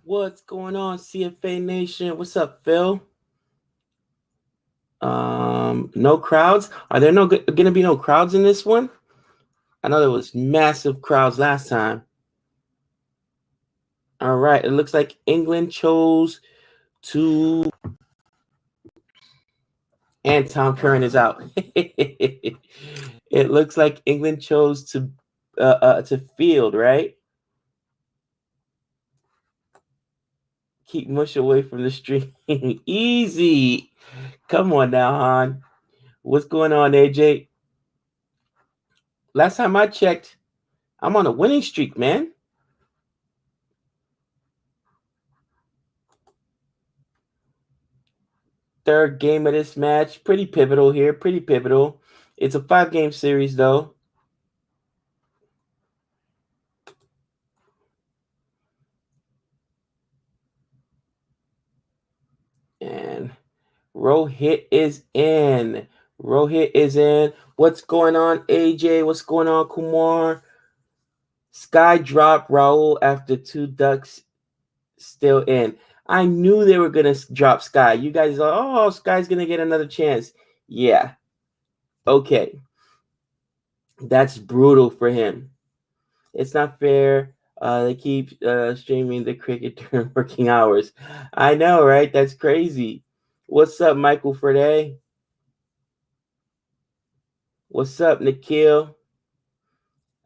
What's going on, CFA Nation? What's up, Phil? No crowds. Are there gonna be no crowds in this one? I know there was massive crowds last time. All right, it looks like England chose to, and Tom Curran is out. It looks like England chose to field, right? Keep mush away from the stream. Easy. Come on now, Han. What's going on, AJ? Last time I checked, I'm on a winning streak, man. Third game of this match. Pretty pivotal here. Pretty pivotal. It's a 5-game series, though. And Rohit is in. Rohit is in. What's going on, AJ? What's going on, Kumar? Sky dropped Raul after 2 ducks still in. I knew they were going to drop Sky. You guys are, oh, Sky's going to get another chance. Yeah. Okay. That's brutal for him. It's not fair. They keep streaming the cricket during working hours. I know, right? That's crazy. What's up, Michael Friday? What's up, Nikhil?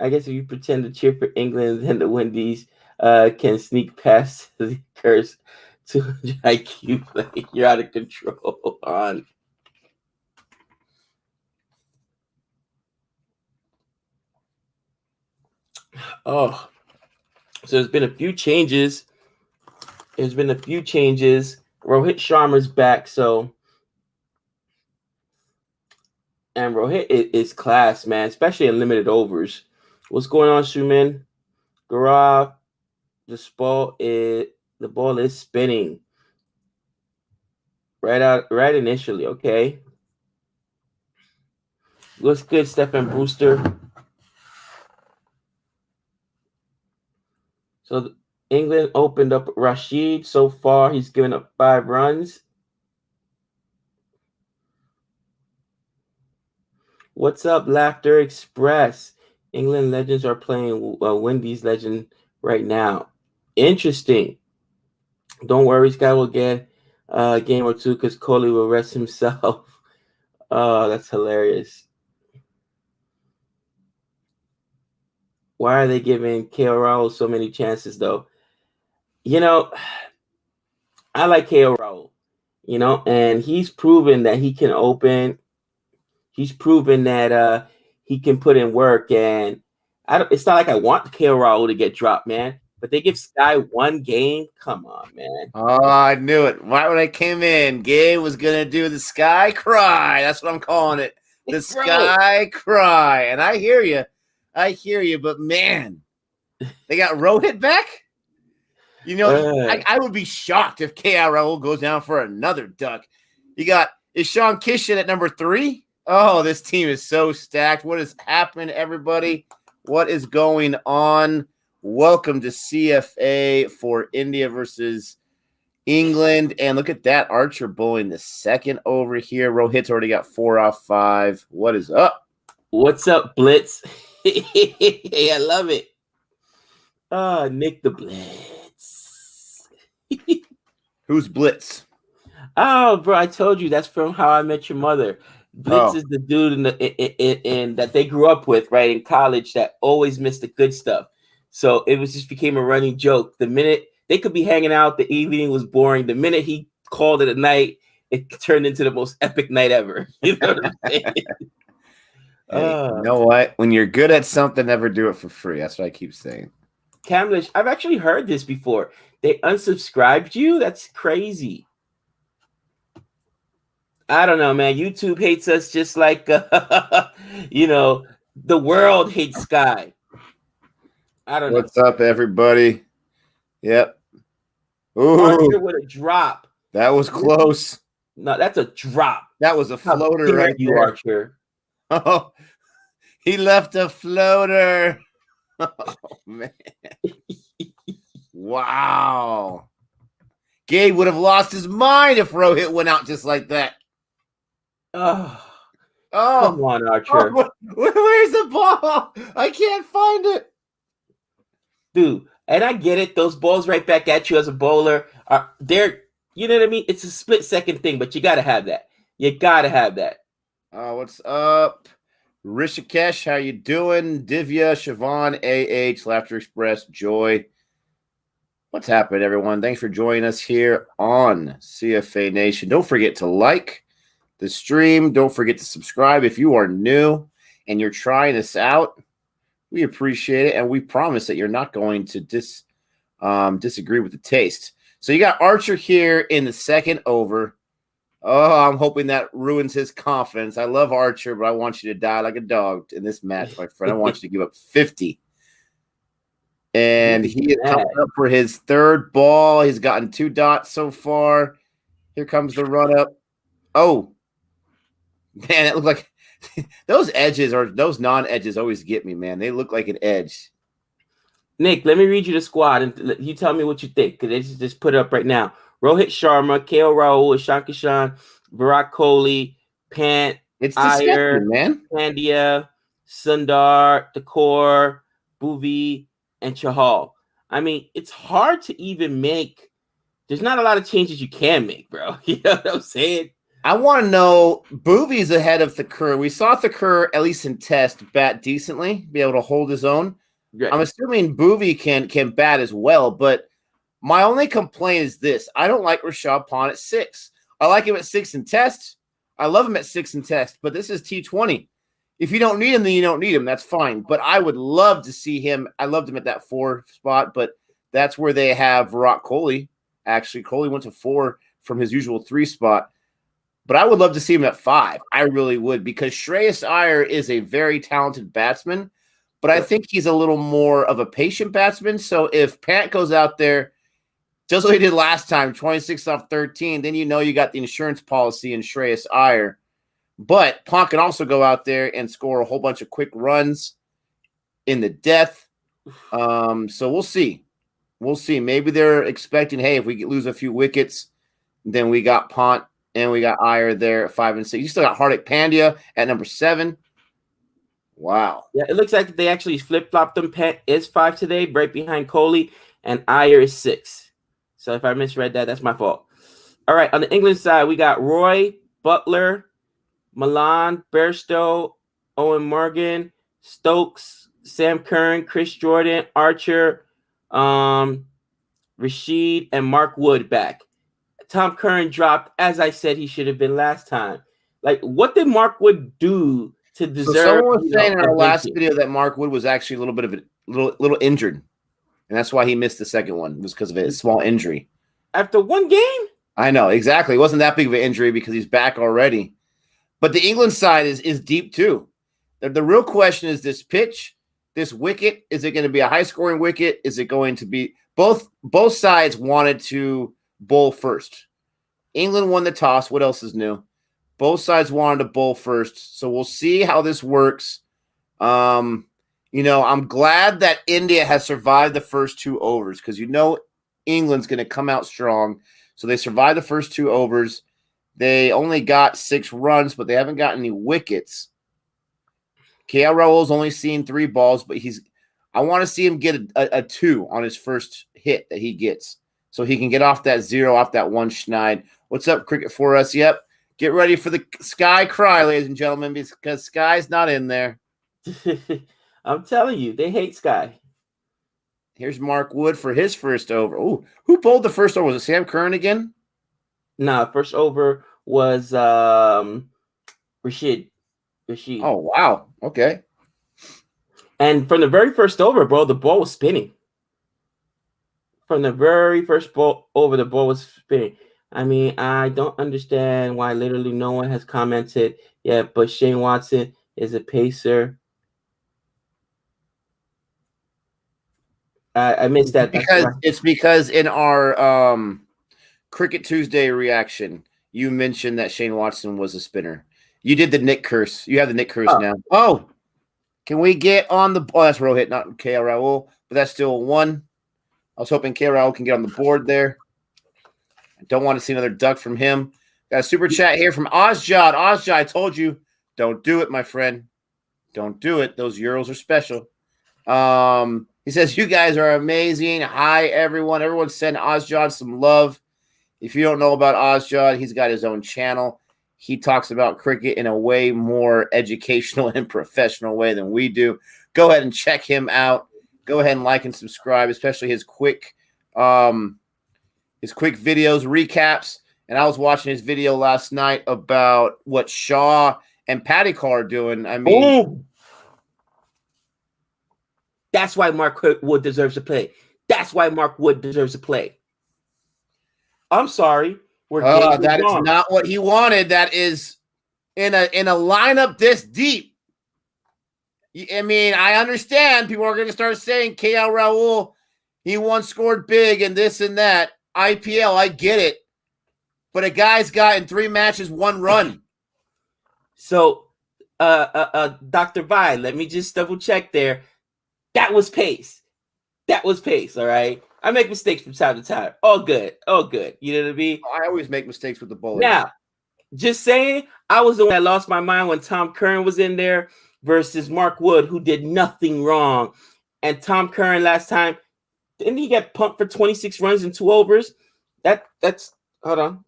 I guess if you pretend to cheer for England, then the Windies can sneak past the curse to IQ play. You're out of control on. Oh, so there's been a few changes. Rohit Sharma's back, so. And Rohit is class, man, especially in limited overs. What's going on, Shumin? Gaurav, the ball is spinning. Right initially, okay. Looks good, Stephen Brewster. So England opened up Rashid. So far, he's given up 5 runs. What's up, Laughter Express? England legends are playing Windies legend right now. Interesting. Don't worry, Sky will get a game or two because Kohli will rest himself. Oh, that's hilarious. Why are they giving KL Rahul so many chances, though? You know, I like KL Rahul, and he's proven that he can open. He's proven that he can put in work, and it's not like I want KL Rahul to get dropped, man. But they give Sky 1 game. Come on, man. Oh, I knew it. Right when I came in, Gabe was going to do the Sky Cry. That's what I'm calling it. The Sky Cry. And I hear you. But, man, they got Rohit back? I would be shocked if KL Rahul goes down for another duck. Is Sean Kishan at number 3? Oh, this team is so stacked. What has happened, everybody? What is going on? Welcome to CFA for India versus England. And look at that. Archer bowling the second over here. Rohit's already got 4 off 5. What is up? What's up, Blitz? Hey, I love it. Nick the Blitz. Who's Blitz? Oh, bro, I told you that's from How I Met Your Mother. Blitz is the dude in that they grew up with, right, in college that always missed the good stuff. So it just became a running joke. The minute they could be hanging out, the evening was boring. The minute he called it a night, it turned into the most epic night ever. You know what I'm saying? Hey, you know what? When you're good at something, never do it for free. That's what I keep saying. Camlish, I've actually heard this before. They unsubscribed you? That's crazy. I don't know, man. YouTube hates us just like, the world hates Sky. I don't know. What's up, everybody? Yep. Ooh, Archer with a drop. That was close. No, that's a drop. That was a floater right there. Archer. Oh, he left a floater. Oh, man. Wow. Gabe would have lost his mind if Rohit went out just like that. Oh, Oh, come on, Archer. Where's the ball? I can't find it. Dude, and I get it. Those balls right back at you as a bowler they're, you know what I mean? It's a split second thing, but you got to have that. You got to have that. What's up? Rishikesh, how you doing? Divya, Siobhan, AH, Laughter Express, Joy. What's happening, everyone? Thanks for joining us here on CFA Nation. Don't forget to like the stream. Don't forget to subscribe if you are new and you're trying us out. We appreciate it, and we promise that you're not going to disagree with the taste. So you got Archer here in the second over. Oh, I'm hoping that ruins his confidence. I love Archer, but I want you to die like a dog in this match, my friend. I want you to give up 50. And he is coming up for his third ball. He's gotten 2 dots so far. Here comes the run-up. Oh, man, it looked like those edges or those non-edges always get me, man. They look like an edge. Nick, let me read you the squad, and you tell me what you think, because they just put it up right now. Rohit Sharma, KL Rahul, Ishan Kishan, Virat Kohli, Pant, It's Iyer, disgusting, man. Pandya, Sundar, Thakor, Bhuvi, and Chahal. I mean, it's hard to even make. There's not a lot of changes you can make, bro. You know what I'm saying? I want to know, Bhuvi's ahead of Thakur. We saw Thakur, at least in test, bat decently, be able to hold his own. Right. I'm assuming Bhuvi can bat as well, but my only complaint is this. I don't like Rishabh Pant at 6. I like him at 6 in test. I love him at 6 in test, but this is T20. If you don't need him, then you don't need him. That's fine. But I would love to see him. I loved him at that 4 spot, but that's where they have Virat Kohli. Actually, Kohli went to 4 from his usual 3 spot. But I would love to see him at 5. I really would, because Shreyas Iyer is a very talented batsman, but I think he's a little more of a patient batsman. So if Pant goes out there, does what he did last time, 26 off 13, then you know you got the insurance policy in Shreyas Iyer. But Pant can also go out there and score a whole bunch of quick runs in the death. So we'll see. We'll see. Maybe they're expecting, hey, if we lose a few wickets, then we got Pant and we got Iyer there at 5 and 6. You still got Hardik Pandya at number 7. Wow. Yeah, it looks like they actually flip-flopped them. Pant is 5 today, right behind Kohli, and Iyer is 6. So if I misread that, that's my fault. All right, on the England side, we got Roy, Butler, Milan, Bairstow, Owen Morgan, Stokes, Sam Curran, Chris Jordan, Archer, Rashid, and Mark Wood back. Tom Curran dropped, as I said he should have been last time. Like, what did Mark Wood do to deserve? So someone was saying in our last video that Mark Wood was actually a little bit of a little injured, and that's why he missed the second one. It was because of a small injury. After one game? I know, exactly. It wasn't that big of an injury because he's back already. But the England side is deep too. The real question is this pitch, this wicket. Is it going to be a high-scoring wicket? Is it going to be both sides wanted to bowl first. England won the toss. What else is new? Both sides wanted to bowl first. So we'll see how this works. I'm glad that India has survived the first 2 overs because England's going to come out strong. So they survived the first 2 overs. They only got 6 runs, but they haven't got any wickets. KL Rahul's only seen 3 balls, but I want to see him get a 2 on his first hit that he gets. So he can get off that 0, off that 1 schneid. What's up, Cricket for us? Yep. Get ready for the Sky cry, ladies and gentlemen, because Sky's not in there. I'm telling you, they hate Sky. Here's Mark Wood for his first over. Oh, who pulled the first over? Was it Sam Curran again? No, first over was Rashid. Oh, wow. Okay. And from the very first over, bro, the ball was spinning. From the very first ball over, the ball was spinning. I mean, I don't understand why literally no one has commented yet, but Shane Watson is a pacer. I missed that. It's because in our Cricket Tuesday reaction, you mentioned that Shane Watson was a spinner. You did the Nick curse. You have the Nick curse now. Oh, can we get on the – oh, that's Rohit, not KL Rahul, but that's still 1. I was hoping KL Rahul can get on the board there. I don't want to see another duck from him. Got a super chat here from Ozjod. Ozjod, I told you, don't do it, my friend. Don't do it. Those Euros are special. He says, you guys are amazing. Hi, everyone. Everyone send Ozjod some love. If you don't know about Ozjod, he's got his own channel. He talks about cricket in a way more educational and professional way than we do. Go ahead and check him out. Go ahead and like and subscribe, especially his quick videos, recaps. And I was watching his video last night about what Shaw and Paddy Carr are doing. I mean, boom. That's why Mark Wood deserves to play. That's why Mark Wood deserves to play. I'm sorry. That is not what he wanted. That is in a lineup this deep. I mean, I understand people are going to start saying KL Rahul, he once scored big and this and that. IPL, I get it. But a guy's got in 3 matches 1 run. So, Dr. Vi, let me just double check there. That was pace. That was pace, all right? I make mistakes from time to time. All good. All good. You know what I mean? I always make mistakes with the bowlers. Now, just saying, I was the one that lost my mind when Tom Curran was in there versus Mark Wood, who did nothing wrong. And Tom Curran last time, didn't he get pumped for 26 runs in 2 overs? That's hold on.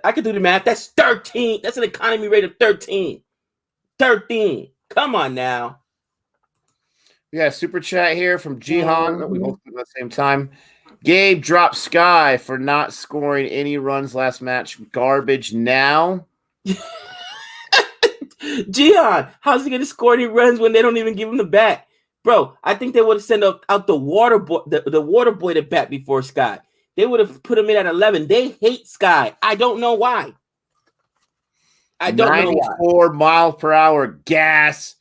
I could do the math. That's 13. That's an economy rate of 13. 13. Come on now. We got a super chat here from Jihan. We both at the same time. Gabe dropped Sky for not scoring any runs last match. Garbage now. Jihan, how's he going to score any runs when they don't even give him the bat? Bro, I think they would have sent out the water boy, the water boy to bat before Sky. They would have put him in at 11. They hate Sky. I don't know why. I don't know why. 94 miles per hour gas.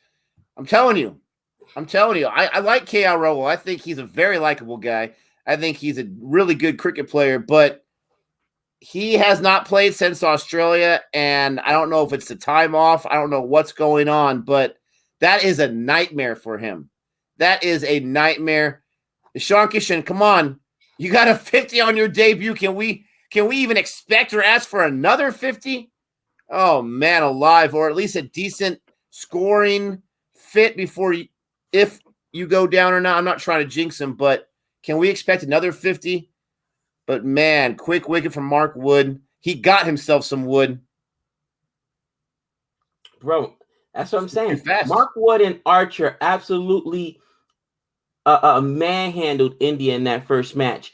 I'm telling you. I like KL Rahul. I think he's a very likable guy. I think he's a really good cricket player, but he has not played since Australia, and I don't know if it's the time off. I don't know what's going on, but that is a nightmare for him. That is a nightmare. Sean Kishan, come on. You got a 50 on your debut. Can we even expect or ask for another 50? Oh, man alive, or at least a decent scoring fit before if you go down or not. I'm not trying to jinx him, but can we expect another 50? But, man, quick wicket from Mark Wood. He got himself some wood. Bro, that's what I'm saying. Mark Wood and Archer absolutely manhandled India in that first match.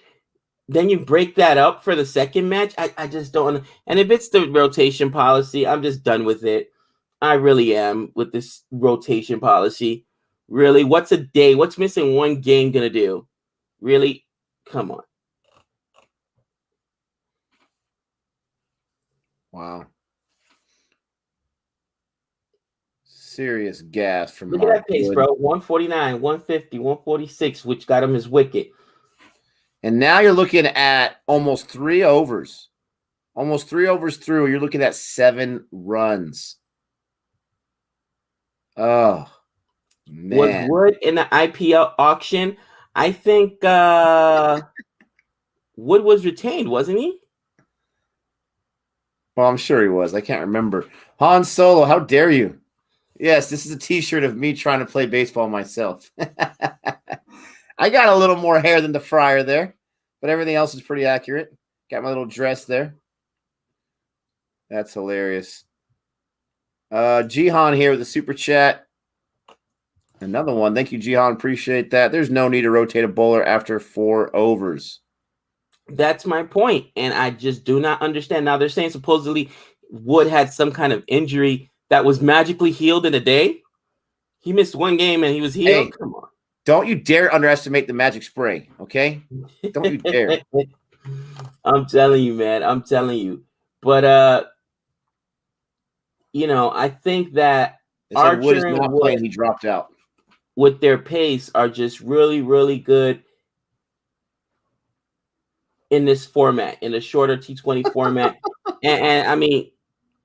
Then you break that up for the second match. I just don't. And if it's the rotation policy, I'm just done with it. I really am with this rotation policy. Really, what's a day? What's missing 1 game gonna do? Really? Come on. Wow. Serious gas from Look at that pace, bro. 149, 150, 146, which got him his wicket. And now you're looking at almost 3 overs. Almost 3 overs through. You're looking at 7 runs. Oh, man. Was Wood in the IPL auction? I think Wood was retained, wasn't he? Well, I'm sure he was. I can't remember. Han Solo, how dare you? Yes, this is a T-shirt of me trying to play baseball myself. I got a little more hair than the Friar there, but everything else is pretty accurate. Got my little dress there. That's hilarious. Jihan here with the super chat. Another one. Thank you, Jihan. Appreciate that. There's no need to rotate a bowler after 4 overs. That's my point, and I just do not understand. Now, they're saying supposedly Wood had some kind of injury that was magically healed in a day. He missed 1 game, and he was healed. Hey, come on. Don't you dare underestimate the magic spray, okay? Don't you dare. I'm telling you, man. I'm telling you. But, I think that Archer Wood is not playing. He dropped out. With their pace are just really, really good in this format, in the shorter T20 format. and I mean,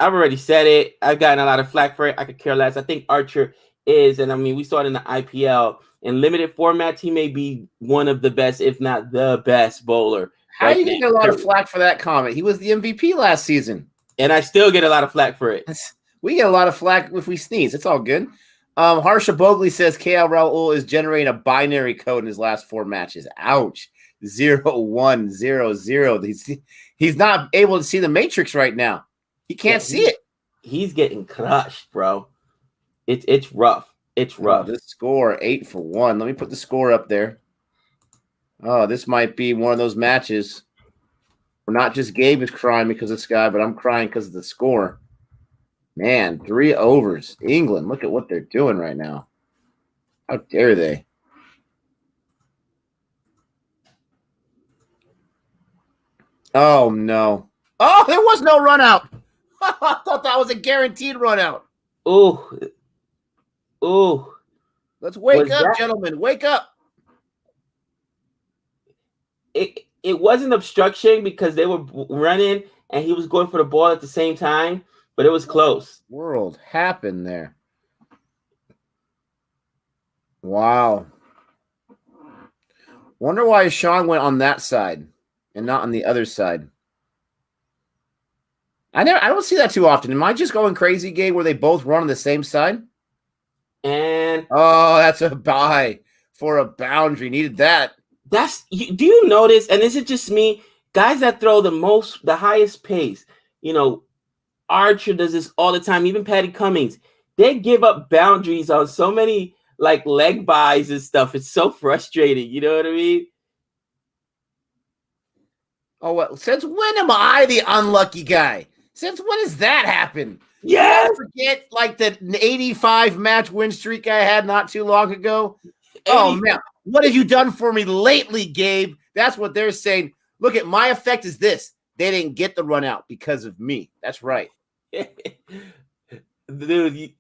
I've already said it. I've gotten a lot of flack for it. I could care less. I think Archer is, and I mean, we saw it in the IPL. In limited formats, he may be one of the best, if not the best bowler How are you going to get a lot of flack for that comment? He was the MVP last season. And I still get a lot of flack for it. We get a lot of flack if we sneeze. It's all good. Harsha Bogley says KL Rahul is generating a binary code in his last 4 matches. Ouch. 0-1-0-0. He's not able to see the matrix right now. He can't see it. He's getting crushed, bro. It's rough. It's rough. This score 8 for 1. Let me put the score up there. Oh, this might be one of those matches where not just Gabe is crying because of this guy, but I'm crying because of the score. Man, 3 overs. England, look at what they're doing right now. How dare they? Oh, no. Oh, there was no run out. I thought that was a guaranteed run out. Oh. Oh. Let's wake up, gentlemen. Wake up. It wasn't obstruction because they were running and he was going for the ball at the same time, but it was close. World happened there. Wow. Wonder why Sean went on that side and not on the other side. I don't see that too often. Am I just going crazy, Gabe, where they both run on the same side? And that's a bye for a boundary. Needed that. Do you notice, and is it just me, guys that throw the highest pace, Archer does this all the time, even Patty Cummings, they give up boundaries on so many like leg buys and stuff. It's so frustrating, you know what I mean? Oh, well, since when am I the unlucky guy? Since when has that happened? Yeah. Forget like the 85 match win streak I had not too long ago. Oh man, what have you done for me lately, Gabe? That's what they're saying. Look at my effect is this. They didn't get the run out because of me. That's right. Dude,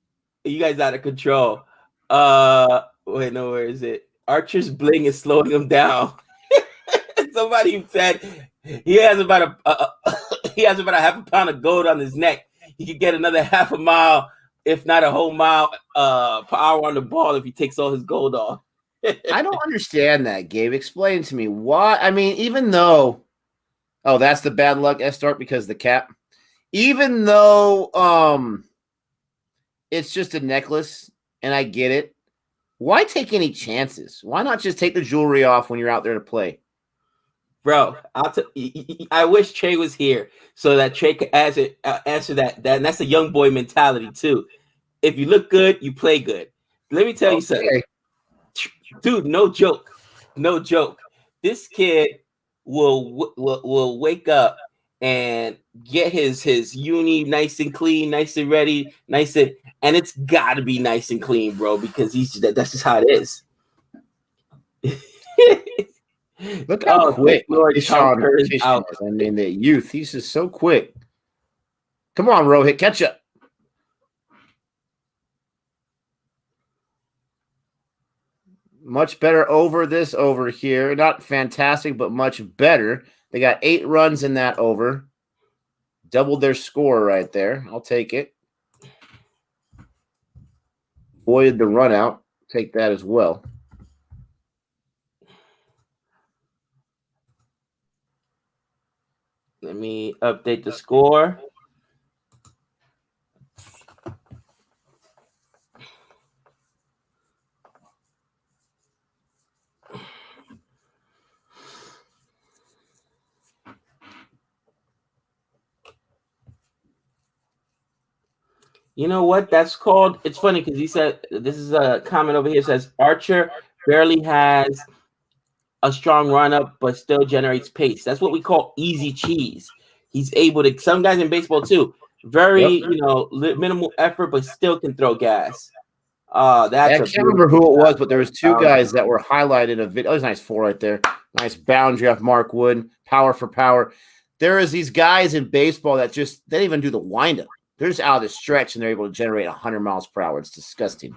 you guys out of control. Wait, no, where is it? Archer's bling is slowing him down. Somebody said he has about a half a pound of gold on his neck. He could get another half a mile, if not a whole mile per hour on the ball if he takes all his gold off. I don't understand that, Gabe. Explain to me why. I mean, even though, that's the bad luck start because the cap. Even though it's just a necklace, and I get it. Why take any chances? Why not just take the jewelry off when you're out there to play? Bro, I wish Trey was here so that Trey could answer that. And that's a young boy mentality too. If you look good, you play good. Let me tell you something. Dude, no joke. This kid will wake up and get his uni nice and clean, nice and ready, and it's got to be nice and clean, bro, because that's just how it is. Look how quick Sean is. I mean, the youth, he's just so quick. Come on, Rohit, catch up. Much better over here. Not fantastic, but much better. They got 8 runs in that over. Doubled their score right there. I'll take it. Avoided the run out. Take that as well. Let me update the score. You know what that's called? It's funny because he said, this is a comment over here, says Archer barely has a strong run up, but still generates pace. That's what we call easy cheese. He's able to, some guys in baseball too, very, minimal effort, but still can throw gas. I can't remember who it was, but there was 2 guys that were highlighted a video. Oh, it was a nice 4 right there. Nice boundary off Mark Wood. Power for power. There is these guys in baseball that they don't even do the windup. They're just out of the stretch and they're able to generate 100 miles per hour. It's disgusting.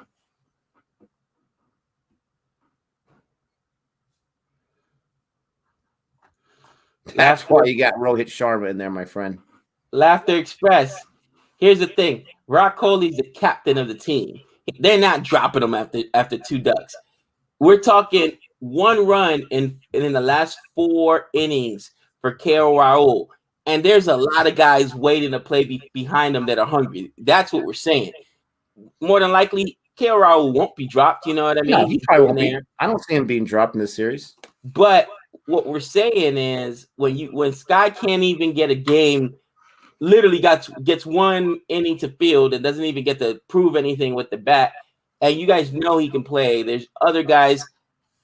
That's why you got Rohit Sharma in there, my friend. Laughter Express. Here's the thing. Rock Kohli's the captain of the team. They're not dropping him after 2 ducks. We're talking 1 run in the last 4 innings for KL Raul. And there's a lot of guys waiting to play behind them that are hungry. That's what we're saying. More than likely, KL Raul won't be dropped. You know what I mean? No, he probably won't be. I don't see him being dropped in this series. But what we're saying is when Sky can't even get a game, literally gets one inning to field and doesn't even get to prove anything with the bat, and you guys know he can play. There's other guys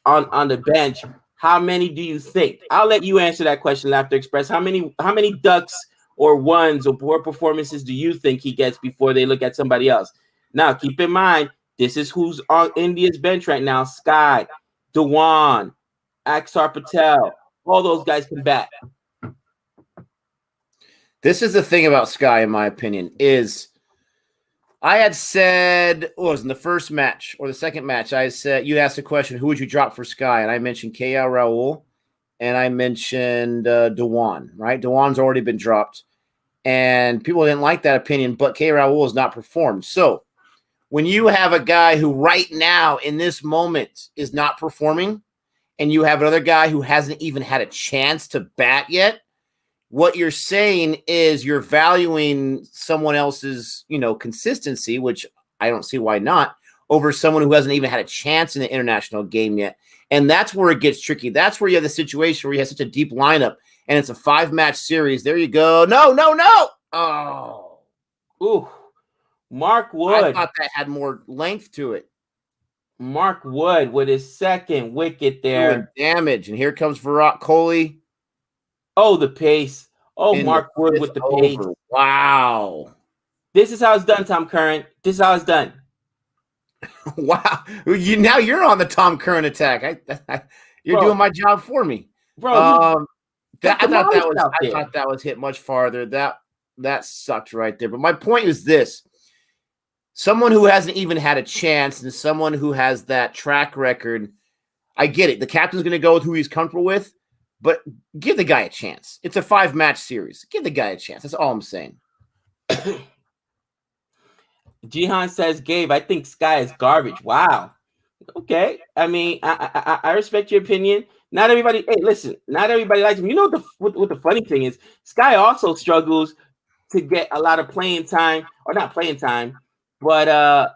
on the bench. How many do you think? I'll let you answer that question, Laughter Express. How many ducks or ones or poor performances do you think he gets before they look at somebody else? Now, keep in mind, this is who's on India's bench right now. Sky, Dewan, Axar Patel, all those guys can bat. This is the thing about Sky, in my opinion, is I had said, it was in the first match or the second match, I said, you asked the question, who would you drop for Sky? And I mentioned KL Raul and I mentioned Dewan, right? Dewan's already been dropped. And people didn't like that opinion, but KL Raul has not performed. So when you have a guy who right now in this moment is not performing and you have another guy who hasn't even had a chance to bat yet, what you're saying is you're valuing someone else's, consistency, which I don't see why not, over someone who hasn't even had a chance in the international game yet. And that's where it gets tricky. That's where you have the situation where you have such a deep lineup and it's a 5-match series. There you go. No. Oh. Ooh. Mark Wood. I thought that had more length to it. Mark Wood with his second wicket there. Doing damage. And here comes Virat Kohli. Oh, the pace. Oh, Mark Wood with the pace. Wow. This is how it's done, Tom Curran. This is how it's done. Wow. Now you're on the Tom Curran attack. You're doing my job for me. Bro, I thought that was hit much farther. That sucked right there. But my point is this. Someone who hasn't even had a chance and someone who has that track record, I get it. The captain's going to go with who he's comfortable with, but give the guy a chance. It's a 5-match series. Give the guy a chance. That's all I'm saying. Jihan says, Gabe, I think Sky is garbage. Wow. Okay. I mean, I respect your opinion. Not everybody, hey, listen, not everybody likes him. You know what the funny thing is? Sky also struggles to get a lot of playing time, or not playing time, but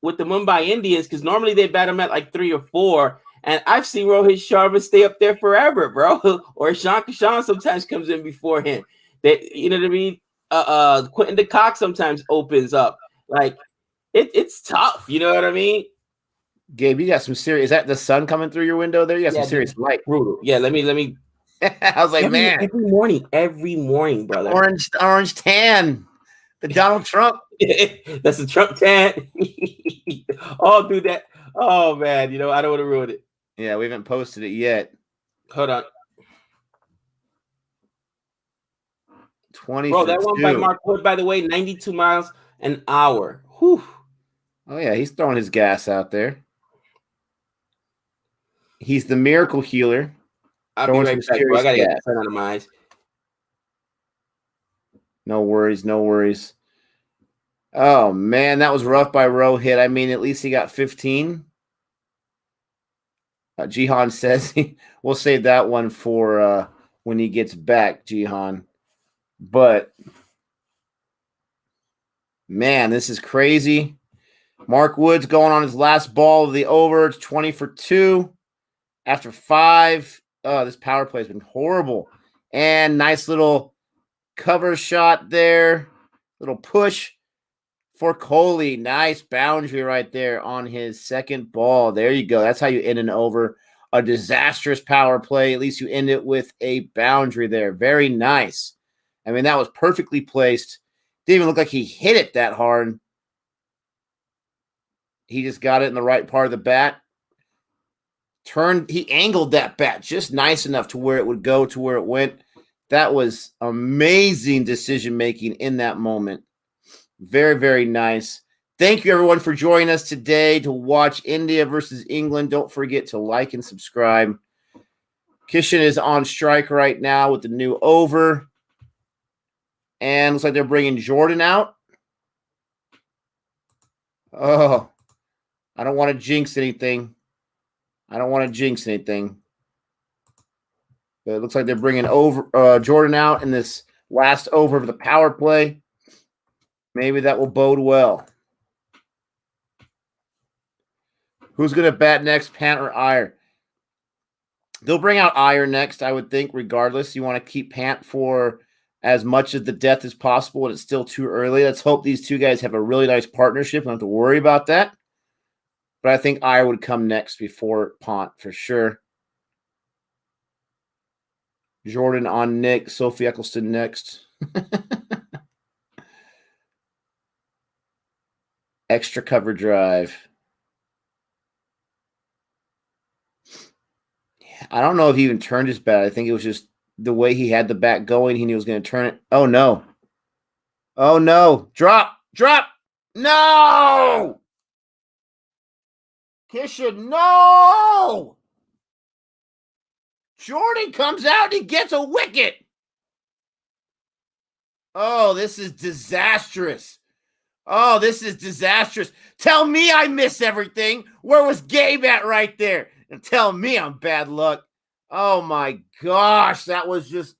with the Mumbai Indians, because normally they bat him at like 3 or 4. And I've seen Rohit Sharma stay up there forever, bro. Or Sean Kishan sometimes comes in before him. You know what I mean? Quentin de Kock sometimes opens up. Like, it's tough. You know what I mean? Gabe, you got some serious. Is that the sun coming through your window there? You got some serious light. Brutal. Yeah, let me. I was like, every morning, brother. Orange tan. The Donald Trump. That's the Trump tan. Oh, dude, that. Oh, man. I don't want to ruin it. Yeah, we haven't posted it yet. Hold on. 20. Bro, that one by Mark Wood, by the way, 92 miles an hour. Whew. Oh, yeah, he's throwing his gas out there. He's the miracle healer. I'll be right back, bro. I got to get the sun out of my eyes. No worries. Oh, man, that was rough by Rohit. I mean, at least he got 15. Jihan says we'll save that one for when he gets back, Jihan. But, man, this is crazy. Mark Wood's going on his last ball of the over. It's 20 for 2 after 5. Oh, this power play has been horrible. And nice little cover shot there. Little push for Kohli. Nice boundary right there on his second ball. There you go. That's how you end an over. A disastrous power play. At least you end it with a boundary there. Very nice. I mean, that was perfectly placed. Didn't even look like he hit it that hard. He just got it in the right part of the bat. He angled that bat just nice enough to where it would go to where it went. That was amazing decision-making in that moment. Very, very nice. Thank you, everyone, for joining us today to watch India versus England. Don't forget to like and subscribe. Kishan is on strike right now with the new over. And looks like they're bringing Jordan out. Oh, I don't want to jinx anything. But it looks like they're bringing over Jordan out in this last over of the power play. Maybe that will bode well. Who's going to bat next, Pant or Iyer? They'll bring out Iyer next, I would think, regardless. You want to keep Pant for as much of the death as possible, and it's still too early. Let's hope these two guys have a really nice partnership. Don't have to worry about that. But I think Iyer would come next before Pant for sure. Jordan on Nick. Sophie Eccleston next. Extra cover drive. I don't know if he even turned his bat. I think it was just the way he had the bat going. He knew he was going to turn it. Oh, no. Oh, no. Drop. No. Kisha, no. Jordan comes out and he gets a wicket. Oh, this is disastrous. Tell me I miss everything. Where was Gabe at right there? And tell me I'm bad luck. Oh, my gosh. That was just...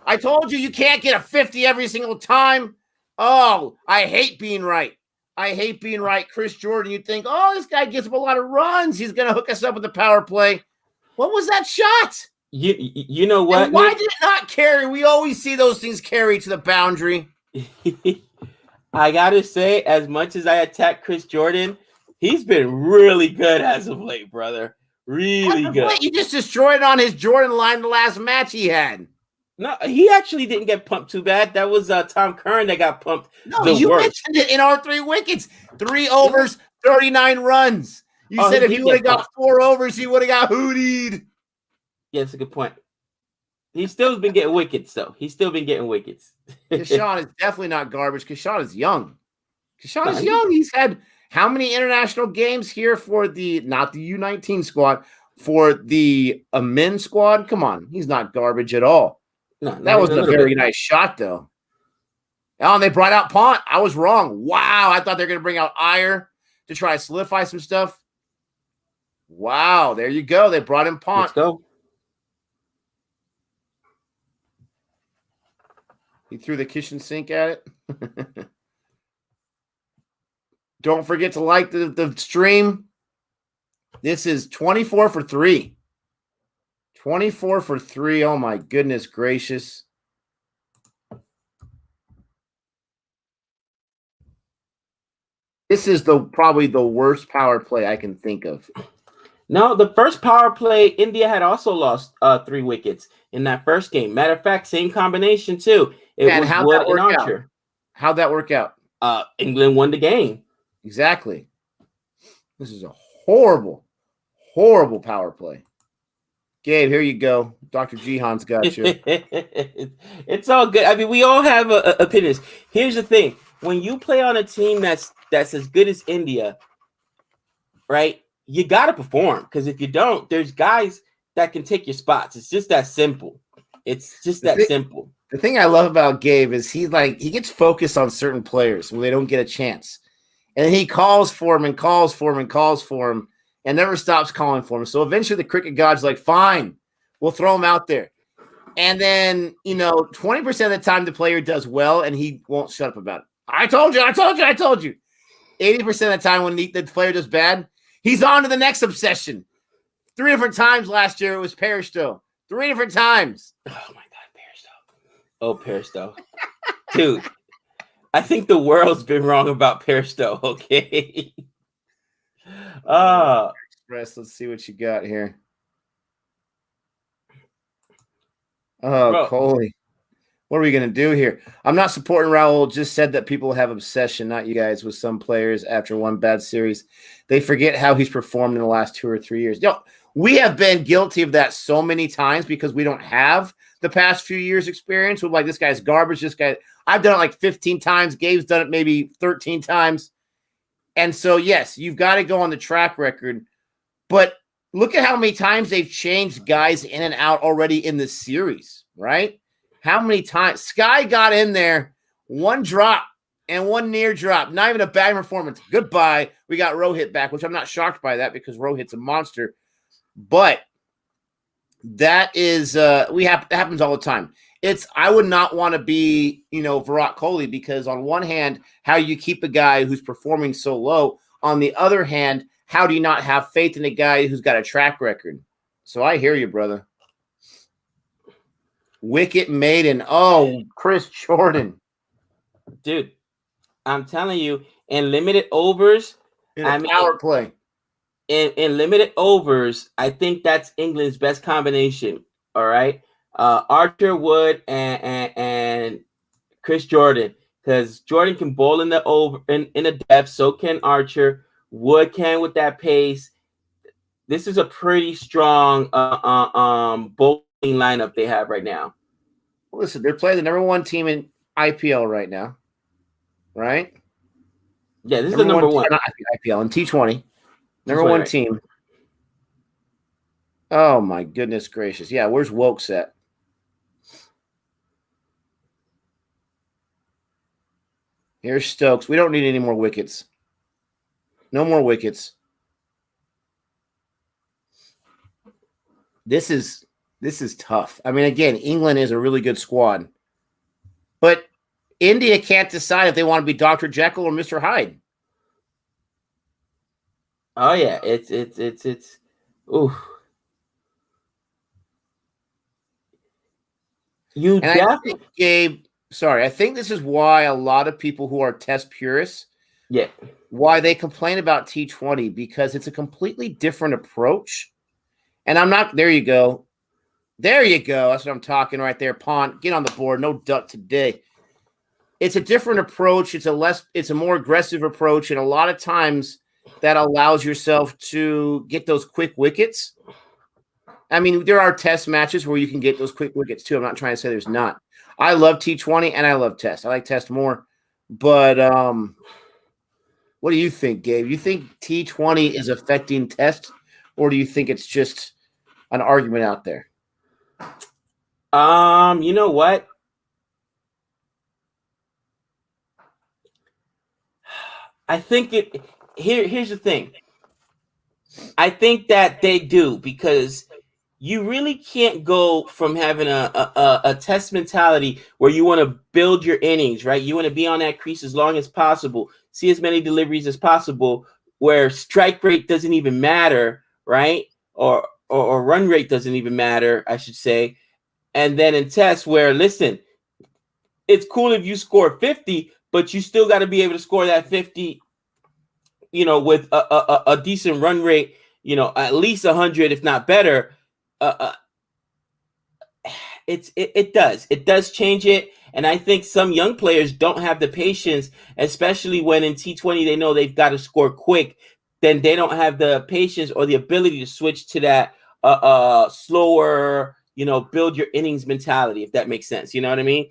I told you can't get a 50 every single time. Oh, I hate being right. Chris Jordan, you'd think, oh, this guy gives up a lot of runs. He's going to hook us up with the power play. What was that shot? You know what? And why did it not carry? We always see those things carry to the boundary. I got to say, as much as I attack Chris Jordan, he's been really good as of late, brother. Really good. You just destroyed on his Jordan line the last match he had. No, he actually didn't get pumped too bad. That was Tom Curran that got pumped. No, you mentioned it in our 3 wickets. 3 overs, 39 runs. You said if he would have got 4 overs, he would have got hootied. Yeah, that's a good point. He's still been getting wickets, though. Kishan is definitely not garbage. Kishan is young. He's had how many international games here for not the U19 squad, for the men's squad? Come on. He's not garbage at all. No, that wasn't a very nice shot, though. Oh, and they brought out Pont. I was wrong. Wow. I thought they were going to bring out Iyer to try to solidify some stuff. Wow. There you go. They brought in Pont. Let's go. He threw the kitchen sink at it. Don't forget to like the stream. This is 24 for 3. 24 for 3. Oh, my goodness gracious. This is probably the worst power play I can think of. No, the first power play, India had also lost 3 wickets in that first game. Matter of fact, same combination, too. It was Wood and Archer. How'd that work out? England won the game. Exactly. This is a horrible, horrible power play. Gabe, here you go. Dr. Jihan's got you. It's all good. I mean, we all have opinions. Here's the thing. When you play on a team that's as good as India, right, you got to perform. Because if you don't, there's guys that can take your spots. It's just that simple. Simple. The thing I love about Gabe is he gets focused on certain players when they don't get a chance. And then he calls for him and calls for him and calls for him and never stops calling for him. So eventually the cricket god's like, fine, we'll throw him out there. And then, 20% of the time the player does well and he won't shut up about it. I told you. 80% of the time when the player does bad, he's on to the next obsession. 3 different times last year it was Peristow. 3 different times. Oh, my God, Peristow. Oh, Peristow. Dude, I think the world's been wrong about Peristow, okay? Express, let's see what you got here. Oh, Kohli. What are we going to do here? I'm not supporting Raul. Just said that people have obsession, not you guys, with some players after one bad series. They forget how he's performed in the last 2 or 3 years. We have been guilty of that so many times because we don't have the past few years' experience with this guy's garbage. This guy, I've done it like 15 times. Gabe's done it maybe 13 times. And so, yes, you've got to go on the track record. But look at how many times they've changed guys in and out already in this series, right? How many times? Sky got in there, 1 drop and 1 near drop. Not even a bad performance. Goodbye. We got Rohit back, which I'm not shocked by that because Rohit's a monster. But That is, that happens all the time. I would not want to be, Virat Kohli, because on one hand, how do you keep a guy who's performing so low? On the other hand, how do you not have faith in a guy who's got a track record? So I hear you, brother. Wicket maiden. Oh, Chris Jordan. Dude, I'm telling you, in limited overs, In a power play. In limited overs, I think that's England's best combination. All right. Archer, Wood, and Chris Jordan. Because Jordan can bowl in the over in the depth, so can Archer. Wood can with that pace. This is a pretty strong bowling lineup they have right now. Listen, they're playing the number one team in IPL right now, right? Yeah, this is the number one. Not IPL, in T20. Number one team. Oh, my goodness gracious. Yeah, where's Wokes at? Here's Stokes. We don't need any more wickets. No more wickets. This is tough. I mean, again, England is a really good squad. But India can't decide if they want to be Dr. Jekyll or Mr. Hyde. Oh yeah, it's ooh. I think this is why a lot of people who are test purists, why they complain about T20, because it's a completely different approach. And I'm not, there you go. There you go. That's what I'm talking right there. Pond, get on the board. No duck today. It's a different approach. It's a more aggressive approach. And a lot of times that allows yourself to get those quick wickets. I mean, there are test matches where you can get those quick wickets too. I'm not trying to say there's not. I love T20 and I love test. I like test more. But what do you think, Gabe? You think T20 is affecting test, or do you think it's just an argument out there? You know what? I think here's the thing. I think that they do, because you really can't go from having a test mentality where you want to build your innings, right? You want to be on that crease as long as possible, see as many deliveries as possible, where strike rate doesn't even matter, right? Or run rate doesn't even matter, I should say. And then in tests where, listen, it's cool if you score 50, but you still got to be able to score that 50, with a decent run rate, at least 100, if not better. It does change it. And I think some young players don't have the patience, especially when in T20 they know they've got to score quick. Then they don't have the patience or the ability to switch to that slower, build your innings mentality, if that makes sense. You know what I mean?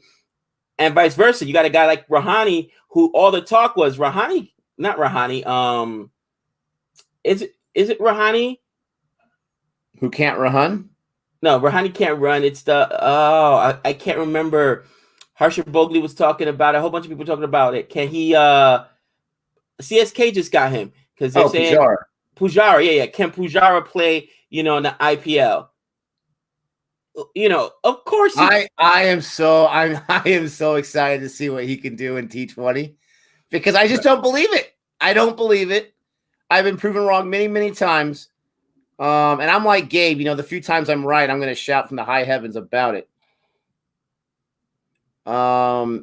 And vice versa. You got a guy like Rahane, who all the talk was not Rahane. Is it Rahane? Who can't run? No, Rahane can't run. It's I can't remember. Harsha Bogley was talking about it. A whole bunch of people talking about it. Can he CSK just got him, because they're saying Pujara. Yeah. Can Pujara play, in the IPL? Of course. I am so excited to see what he can do in T20, because I just don't believe it. I don't believe it. I've been proven wrong many, many times. And I'm like Gabe, the few times I'm right, I'm going to shout from the high heavens about it.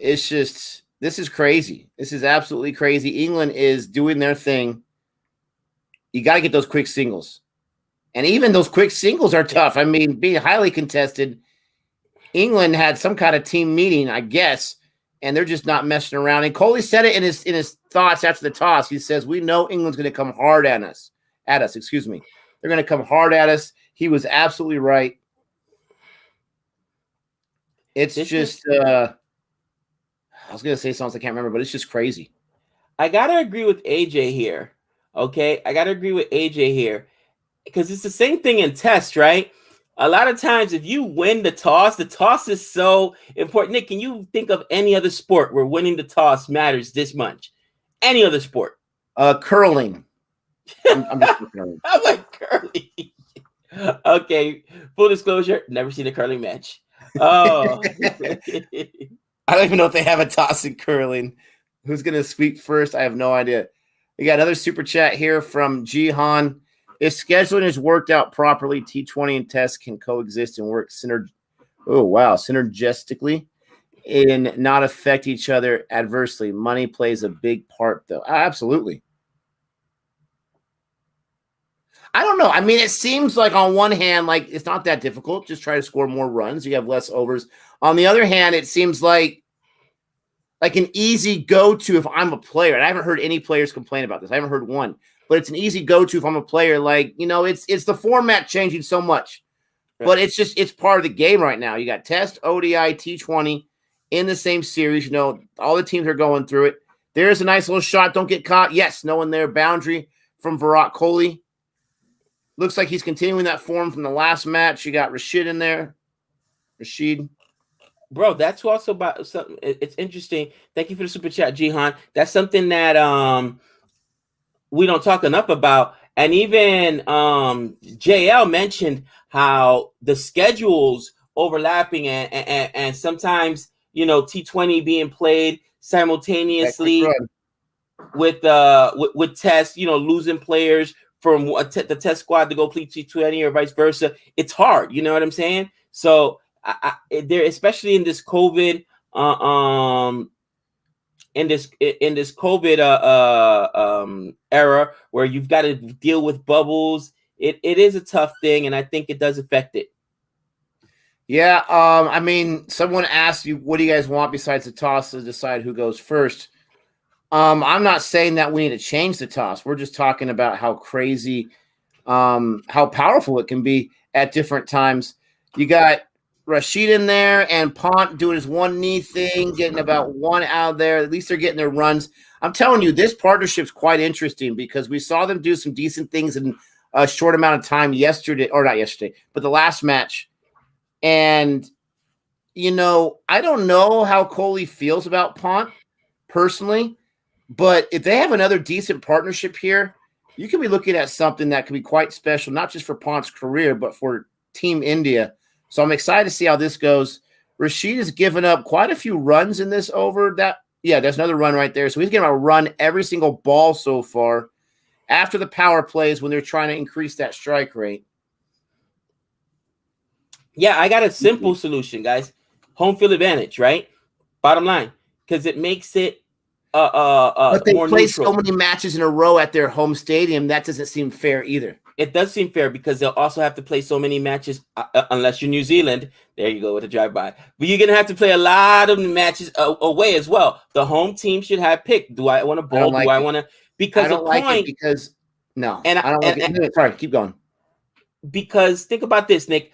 It's just, this is crazy. This is absolutely crazy. England is doing their thing. You got to get those quick singles. And even those quick singles are tough. I mean, being highly contested, England had some kind of team meeting, I guess, and they're just not messing around. And Kohli said it in his thoughts after the toss. He says, "We know England's going to come hard at us. Excuse me. They're going to come hard at us." He was absolutely right. It's just I was going to say something I can't remember, but it's just crazy. I got to agree with AJ here. Okay? I got to agree with AJ here, because it's the same thing in tests, right? A lot of times, if you win the toss is so important. Nick, can you think of any other sport where winning the toss matters this much? Any other sport? Curling. I'm just curling. I'm like curling. Okay, full disclosure, never seen a curling match. Oh. I don't even know if they have a toss in curling. Who's going to sweep first? I have no idea. We got another super chat here from Jihan. If scheduling is worked out properly, T20 and Test can coexist and work synergistically and not affect each other adversely. Money plays a big part, though. Absolutely. I don't know. I mean, it seems like on one hand, like it's not that difficult. Just try to score more runs. You have less overs. On the other hand, it seems like an easy go-to if I'm a player. And I haven't heard any players complain about this. I haven't heard one. But it's an easy go-to if I'm a player. Like, it's the format changing so much. Right. But it's part of the game right now. You got Test, ODI, T20 in the same series. All the teams are going through it. There's a nice little shot. Don't get caught. Yes, no one there. Boundary from Virat Kohli. Looks like he's continuing that form from the last match. You got Rashid in there. Rashid. Bro, that's also about something. It's interesting. Thank you for the super chat, Jihan. That's something that we don't talk enough about. And even JL mentioned how the schedules overlapping and sometimes T20 being played simultaneously with Test, losing players from the Test squad to go play T20 or vice versa. It's hard, you know what I'm saying? So there, especially in this COVID, in this COVID era where you've got to deal with bubbles, it is a tough thing, and I think it does affect it. Yeah, I mean, someone asked you, what do you guys want besides the toss to decide who goes first? I'm not saying that we need to change the toss. We're just talking about how crazy, how powerful it can be at different times. You got Rashid in there and Pont doing his one knee thing, getting about one out there. At least they're getting their runs. I'm telling you, this partnership's quite interesting because we saw them do some decent things in a short amount of time but the last match. And, I don't know how Kohli feels about Pont personally, but if they have another decent partnership here, you could be looking at something that could be quite special, not just for Pont's career, but for Team India. So I'm excited to see how this goes. Rashid has given up quite a few runs in this over. There's another run right there. So he's getting a run every single ball so far after the power plays when they're trying to increase that strike rate. Yeah, I got a simple solution, guys. Home field advantage, right? Bottom line, because it makes it but they more play neutral. So many matches in a row at their home stadium. That doesn't seem fair either. It does seem fair because they'll also have to play so many matches, unless you're New Zealand. There you go with a drive-by. But you're going to have to play a lot of matches away as well. The home team should have picked. Do I want to bowl? Do I want to? Because I don't like it because no. And I don't like it. Sorry, keep going. Because think about this, Nick.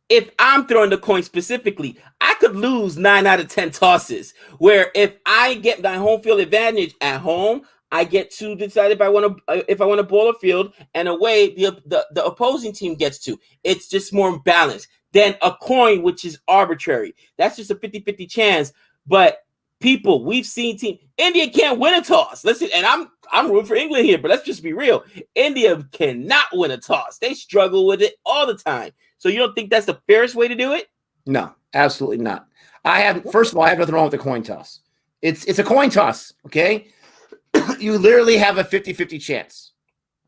If I'm throwing the coin specifically, I could lose 9 out of 10 tosses. Where if I get my home field advantage at home, I get to decide if I want to bowl a field, and away the opposing team gets to. It's just more balanced than a coin, which is arbitrary. That's just a 50-50 chance. But people, we've seen India can't win a toss. Listen, and I'm rooting for England here, but let's just be real. India cannot win a toss. They struggle with it all the time. So you don't think that's the fairest way to do it? No, absolutely not. First of all, I have nothing wrong with the coin toss. It's a coin toss, okay? You literally have a 50-50 chance.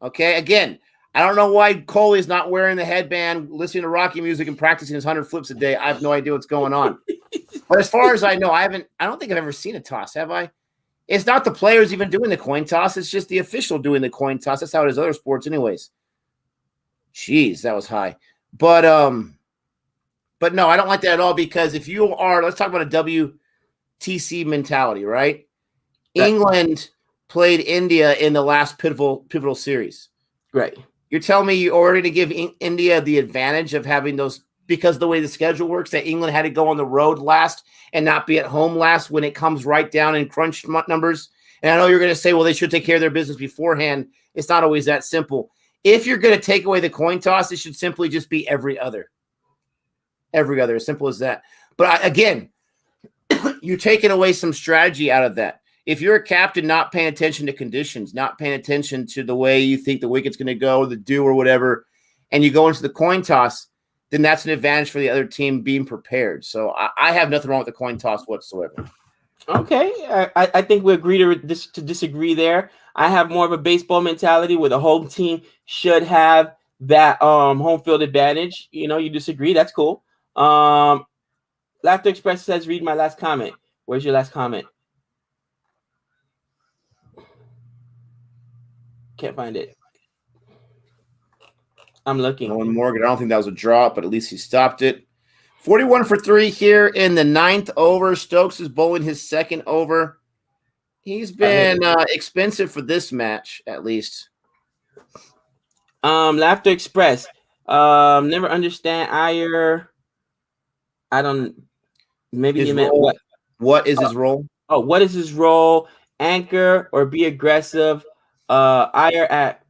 Okay? Again, I don't know why Kohli is not wearing the headband, listening to Rocky music, and practicing his 100 flips a day. I have no idea what's going on. But as far as I know, I don't think I've ever seen a toss, have I? It's not the players even doing the coin toss. It's just the official doing the coin toss. That's how it is other sports anyways. Jeez, that was high. But no, I don't like that at all because if you are, let's talk about a WTC mentality, right? England played India in the last pivotal series. Right. You're telling me you're already going to give India the advantage of having those, because the way the schedule works, that England had to go on the road last and not be at home last when it comes right down in crunch numbers. And I know you're going to say, well, they should take care of their business beforehand. It's not always that simple. If you're going to take away the coin toss, it should simply just be every other. Every other, as simple as that. But again, you're taking away some strategy out of that. If you're a captain not paying attention to conditions, not paying attention to the way you think the wicket's going to go, the dew or whatever, and you go into the coin toss, then that's an advantage for the other team being prepared. So I have nothing wrong with the coin toss whatsoever. Okay, I think we agree to disagree there. I have more of a baseball mentality where the home team should have that home field advantage. You disagree. That's cool. Laughter Express says, read my last comment. Where's your last comment? Can't find it. I'm looking. Nolan Morgan, I don't think that was a drop, but at least he stopped it. 41 for 3 here in the 9th over. Stokes is bowling his 2nd over. He's been expensive for this match, at least. Laughter Express. Never understand Iyer. I don't. Maybe His he meant role, what? What is his role? Oh, what is his role? Anchor or be aggressive. Iyer at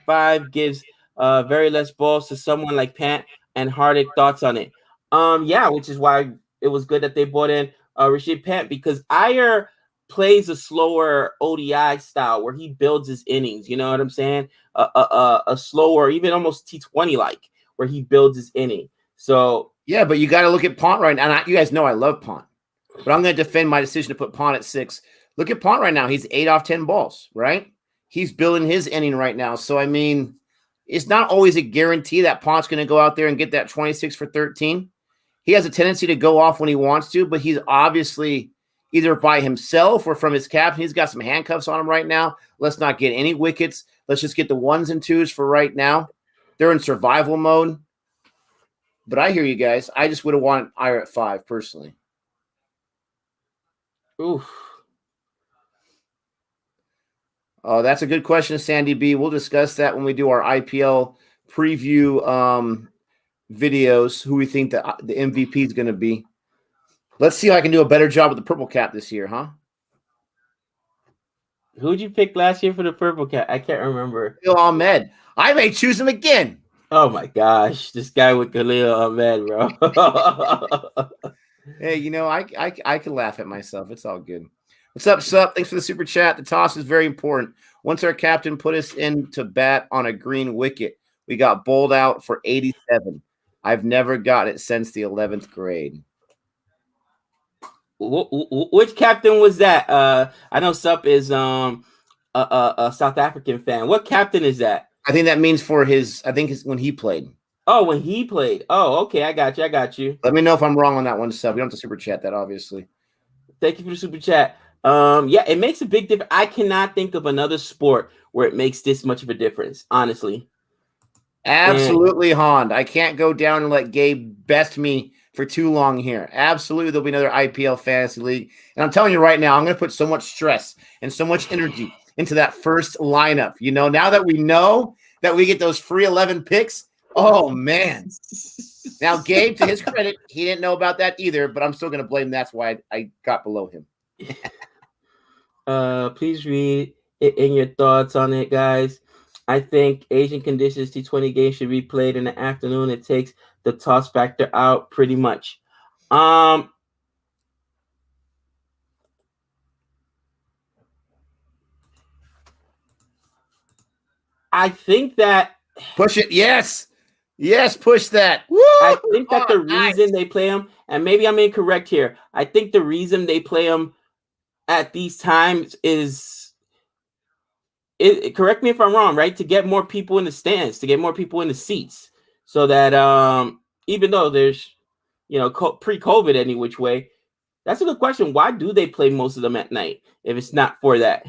5 gives very less balls to someone like Pant and Hardick. Thoughts on it? Yeah, which is why it was good that they brought in Rashid Pant, because Iyer plays a slower ODI style where he builds his innings. You know what I'm saying? A slower, even almost T20 like, where he builds his inning. So yeah, but you got to look at Pont right now. You guys know I love Pont, but I'm going to defend my decision to put Pont at 6. Look at Pont right now. He's 8 off 10 balls, right? He's building his inning right now. So, I mean, it's not always a guarantee that Pont's going to go out there and get that 26 for 13. He has a tendency to go off when he wants to, but he's obviously either by himself or from his captain. He's got some handcuffs on him right now. Let's not get any wickets. Let's just get the 1s and 2s for right now. They're in survival mode. But I hear you guys. I just would have wanted Iyer at 5 personally. oof. Oh, that's a good question, Sandy B. We'll discuss that when we do our IPL preview videos, who we think the MVP is going to be. Let's see if I can do a better job with the purple cap this year, huh? Who'd you pick last year for the purple cap? I can't remember. Khalil Ahmed. I may choose him again. Oh my gosh, this guy with Khalil Ahmed, bro. Hey, I can laugh at myself. It's all good. What's up, Sup? Thanks for the super chat. The toss is very important. Once our captain put us into bat on a green wicket, we got bowled out for 87. I've never got it since the 11th grade. Which captain was that? I know Sup is a South African fan. What captain is that? I think that means for his. I think it's when he played. Oh, when he played. Oh, okay. I got you. Let me know if I'm wrong on that one, Sup. You don't have to super chat that, obviously. Thank you for the super chat. Yeah, it makes a big difference. I cannot think of another sport where it makes this much of a difference, honestly. Absolutely, Hond. I can't go down and let Gabe best me for too long here. Absolutely, there'll be another IPL fantasy league. And I'm telling you right now, I'm going to put so much stress and so much energy into that first lineup. Now that we know that we get those free 11 picks, oh, man. Now, Gabe, to his credit, he didn't know about that either, but I'm still going to blame. That's why I got below him. Please read it in your thoughts on it, guys. I think Asian conditions T20 games should be played in the afternoon. It takes the toss factor out pretty much. I think that push it. Yes, push that. Woo! I think that the reason they play them, and maybe I'm incorrect here, I think the reason they play them at these times is, correct me if I'm wrong, right? To get more people in the stands, to get more people in the seats, so that even though there's pre-COVID any which way, that's a good question. Why do they play most of them at night if it's not for that?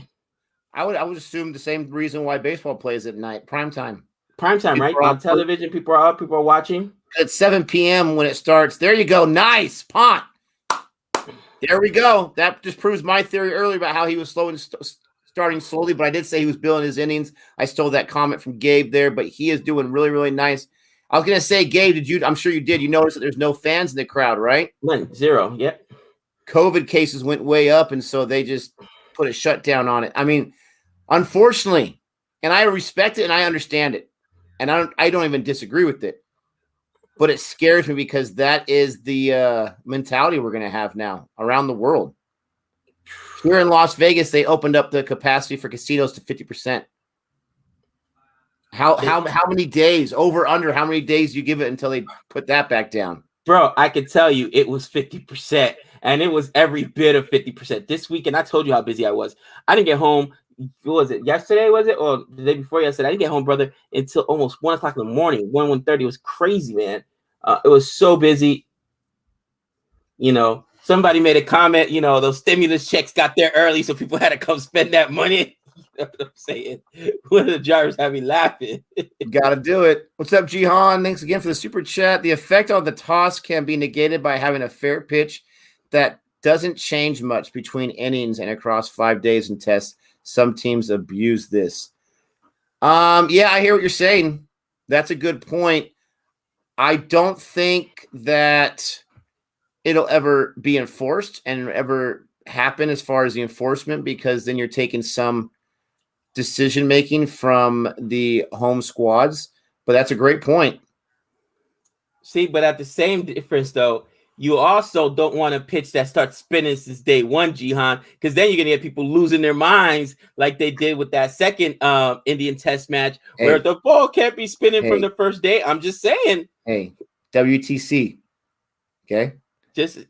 I would assume the same reason why baseball plays at night, prime time, right? On television, people are up, people are watching. At 7 p.m. when it starts. There you go. Nice Pont. There we go. That just proves my theory earlier about how he was slow and starting slowly, but I did say he was building his innings. I stole that comment from Gabe there, but he is doing really, really nice. I was going to say, Gabe, I'm sure you did. You noticed that there's no fans in the crowd, right? None, zero. Yep. COVID cases went way up, and so they just put a shutdown on it. I mean, unfortunately, and I respect it and I understand it, and I don't even disagree with it, but it scares me because that is the mentality we're going to have now around the world. Here in Las Vegas, they opened up the capacity for casinos to 50%. How many days, over, under, how many days you give it until they put that back down? Bro, I can tell you it was 50%, and it was every bit of 50%. This weekend, I told you how busy I was. I didn't get home. What was it? Yesterday, was it? Or the day before yesterday? I didn't get home, brother, until almost 1 o'clock in the morning, 1:30. It was crazy, man. It was so busy. Somebody made a comment, those stimulus checks got there early, so people had to come spend that money. You know what I'm saying? One of the drivers had me laughing. Got to do it. What's up, Jihan? Thanks again for the super chat. The effect of the toss can be negated by having a fair pitch that doesn't change much between innings and across 5 days in tests. Some teams abuse this. Yeah, I hear what you're saying. That's a good point. I don't think that it'll ever be enforced and ever happen as far as the enforcement, because then you're taking some decision making from the home squads. But that's a great point. See, but at the same difference, though, you also don't want a pitch that starts spinning since day one, Jihan, because then you're gonna get people losing their minds like they did with that second Indian Test match, where the ball can't be spinning from the first day. I'm just saying. Hey, WTC. Okay. Just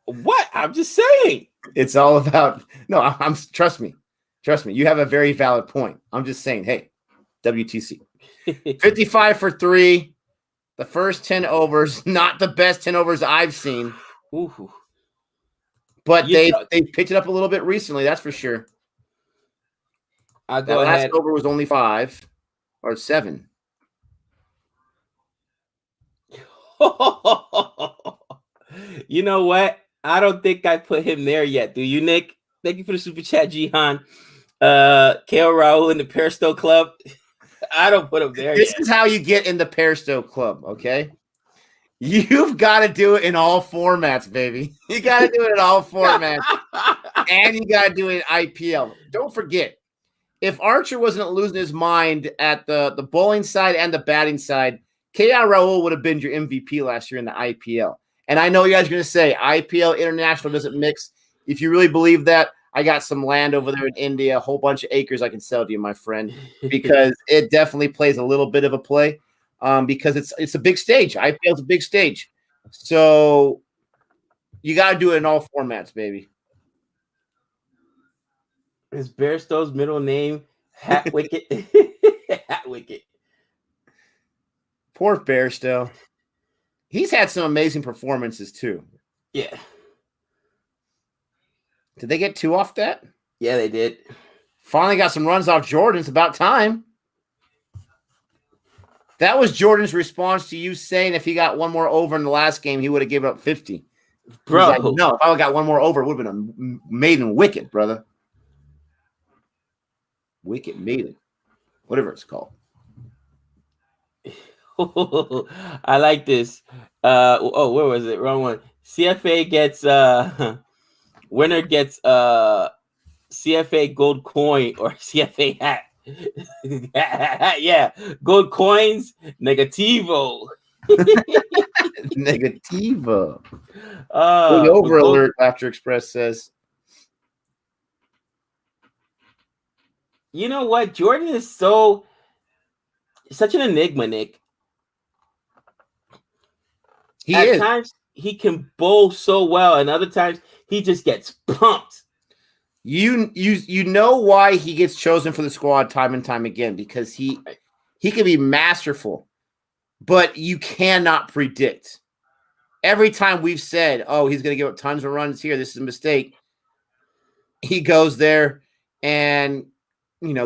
what? I'm just saying. It's all about I'm trust me. You have a very valid point. I'm just saying, hey, WTC. 55 for 3. The first 10 overs, not the best 10 overs I've seen. Ooh. But they picked it up a little bit recently, that's for sure. That last over was only 5 or 7. You know what? I don't think I put him there yet. Do you, Nick? Thank you for the super chat, Jihan. KL Raul in the Peristo Club. I don't put him there This yet. is how you get in the Peristo Club, okay? You've got to do it in all formats, baby. You got to do it in all formats. And you got to do it in IPL. Don't forget, if Archer wasn't losing his mind at the bowling side and the batting side, KL Raul would have been your MVP last year in the IPL. And I know you guys are going to say IPL International doesn't mix. If you really believe that, I got some land over there in India, a whole bunch of acres I can sell to you, my friend, because it definitely plays a little bit of a play, because it's a big stage. IPL is a big stage. So you got to do it in all formats, baby. Is Bairstow's middle name Hat Wicket? Hat Wicket. Poor Bairstow. He's had some amazing performances too. Yeah. Did they get 2 off that? Yeah, they did. Finally got some runs off Jordan. It's about time. That was Jordan's response to you saying if he got one more over in the last game, he would have given up 50. Bro. Like, no, if I would have got one more over, it would have been a maiden wicket, brother. Wicket maiden. Whatever it's called. I like this. Where was it? Wrong one. CFA gets winner gets CFA gold coin or CFA hat. Yeah, gold coins, negativo. Negativo. Big over alert, Laughter Express says. You know what? Jordan is such an enigma, Nick. At times he can bowl so well, and other times he just gets pumped. You know why he gets chosen for the squad time and time again, because he can be masterful, but you cannot predict. Every time we've said, oh, he's going to give up tons of runs here, this is a mistake, he goes there and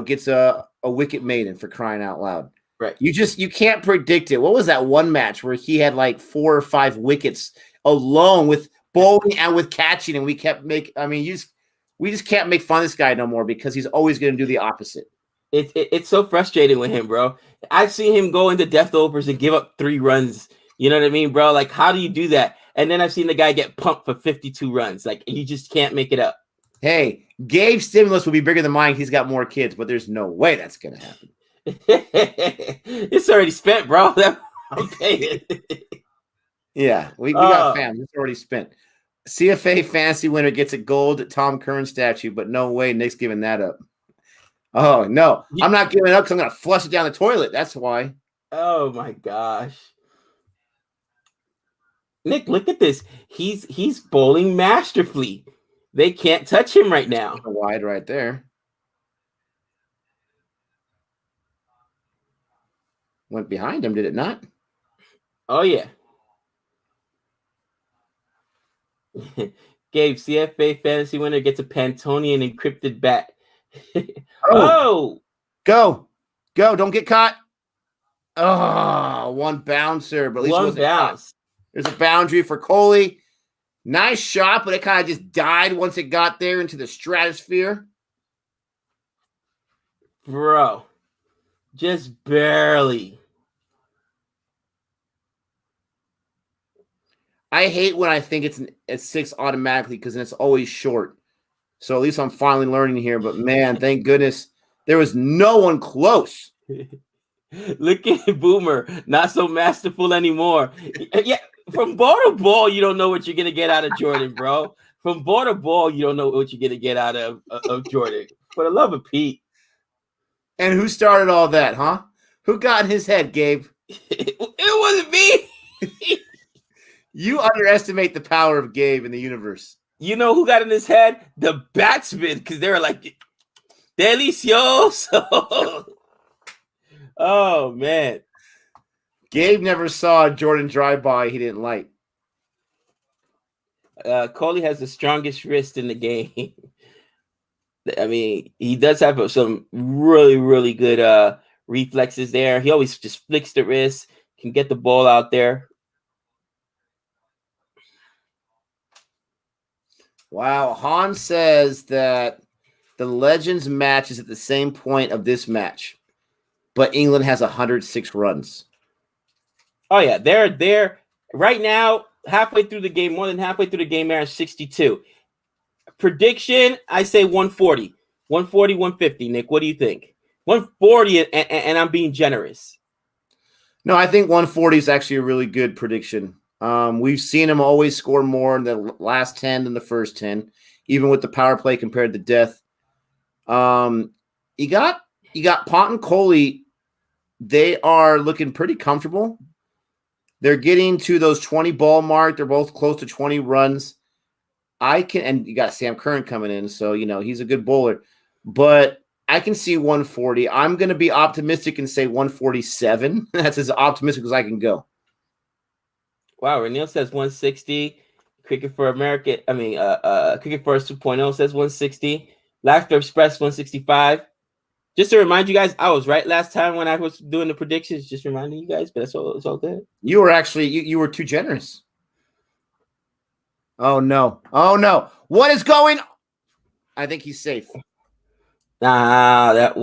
gets a wicket maiden, for crying out loud. Right. You can't predict it. What was that one match where he had like 4 or 5 wickets alone with bowling and with catching, and we just can't make fun of this guy no more, because he's always going to do the opposite. It's so frustrating with him, bro. I've seen him go into death overs and give up 3 runs. You know what I mean, bro? Like, how do you do that? And then I've seen the guy get pumped for 52 runs. Like, you just can't make it up. Hey, Gabe's stimulus will be bigger than mine. He's got more kids, but there's no way that's going to happen. It's already spent, bro. I'm paying. Yeah, we got fam. It's already spent. CFA fantasy winner gets a gold Tom Curran statue, but no way Nick's giving that up. Oh, no. I'm not giving up because I'm going to flush it down the toilet. That's why. Oh, my gosh. Nick, look at this. He's bowling masterfully. They can't touch him right now. Wide right there. Went behind him, did it not? Oh, yeah. Gabe, CFA fantasy winner gets a Pantonian encrypted bat. Oh! Go. Don't get caught. Oh, one bouncer, but at least it wasn't bounce. There's a boundary for Kohli. Nice shot, but it kind of just died once it got there into the stratosphere. Bro, just barely. I hate when I think it's at 6 automatically because then it's always short. So at least I'm finally learning here. But, man, thank goodness there was no one close. Look at Boomer, not so masterful anymore. Yeah, from ball to ball, you don't know what you're going to get out of Jordan, bro. From ball to ball, you don't know what you're going to get out of Jordan. For the love of Pete. And who started all that, huh? Who got in his head, Gabe? It wasn't me. You underestimate the power of Gabe in the universe. You know who got in his head? The batsmen, because they were like, delicioso. Oh, man. Gabe never saw Jordan drive by he didn't like. Kohli has the strongest wrist in the game. I mean, he does have some really, really good reflexes there. He always just flicks the wrist, can get the ball out there. Wow. Han says that the Legends match is at the same point of this match, but England has 106 runs. Oh, yeah. They're right now, halfway through the game, more than halfway through the game, they're at 62. Prediction, I say 140. 140, 150. Nick, what do you think? 140, and I'm being generous. No, I think 140 is actually a really good prediction. We've seen him always score more in the last 10 than the first 10, even with the power play compared to death. You got Pont and Kohli. They are looking pretty comfortable. They're getting to those 20 ball mark. They're both close to 20 runs. And you got Sam Curran coming in, so he's a good bowler. But I can see 140. I'm going to be optimistic and say 147. That's as optimistic as I can go. Wow, Renil says 160. Cricket for America. I mean, Cricket First 2.0 says 160. Laughter Express 165. Just to remind you guys, I was right last time when I was doing the predictions. Just reminding you guys, but it's all good. You were actually you were too generous. Oh no! What is going? I think he's safe. That's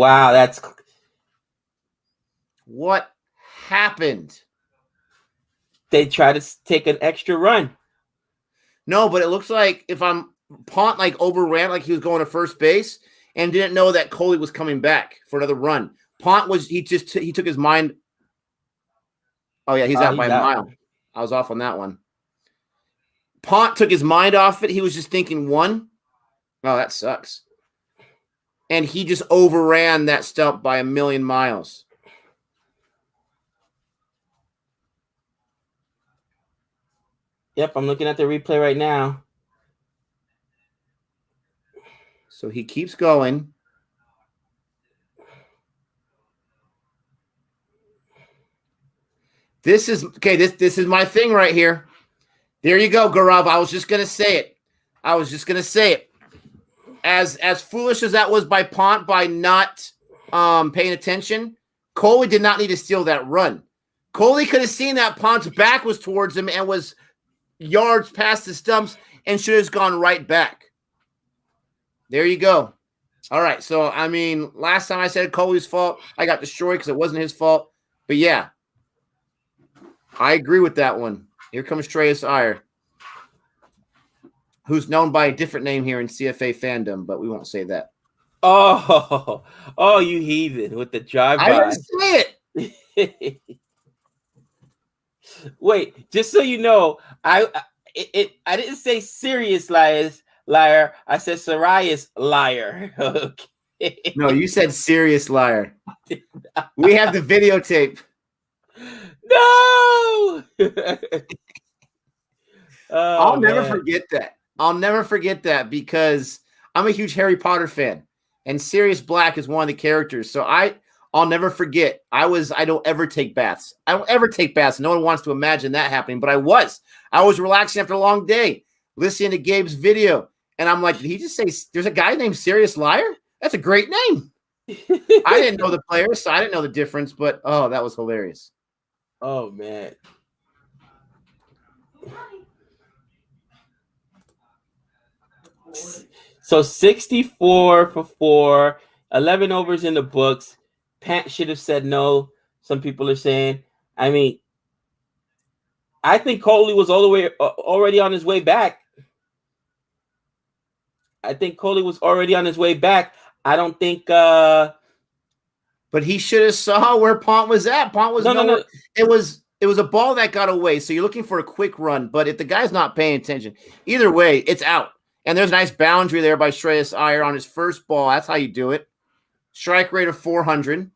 what happened. They try to take an extra run. No, but it looks like if Pont overran like he was going to first base and didn't know that Kohli was coming back for another run. Pont he took his mind. Oh yeah, he's out by a mile. I was off on that one. Pont took his mind off it. He was just thinking one. Oh, that sucks. And he just overran that stump by a million miles. Yep, I'm looking at the replay right now. So he keeps going. This is my thing right here. There you go, Gaurav. I was just going to say it. As foolish as that was by Pont by not paying attention, Kohli did not need to steal that run. Kohli could have seen that Pont's back was towards him and was yards past the stumps and should have gone right back. There you go. All right. So, I mean, last time I said Kohli's fault, I got destroyed because it wasn't his fault. But, yeah, I agree with that one. Here comes Shreyas Iyer, who's known by a different name here in CFA fandom, but we won't say that. Oh, you heathen with the drive-by. I didn't say it. Wait, just so you know, I didn't say serious liar. I said Sarias liar. Okay. No, you said serious liar. We have the videotape. No. I'll never forget that. I'll never forget that because I'm a huge Harry Potter fan, and Sirius Black is one of the characters. So I'll never forget. I don't ever take baths. I don't ever take baths. No one wants to imagine that happening, but I was relaxing after a long day, listening to Gabe's video, and I'm like, did he just say there's a guy named Sirius Liar? That's a great name. I didn't know the players, so I didn't know the difference, but oh, that was hilarious. Oh man. So 64 for 4, 11 overs in the books. Pant should have said no. Some people are saying. I mean, I think Kohli was all the way already on his way back. I don't think. But he should have saw where Pont was at. Pont was no. It was a ball that got away. So you're looking for a quick run. But if the guy's not paying attention, either way, it's out. And there's a nice boundary there by Shreyas Iyer on his first ball. That's how you do it. Strike rate of 400.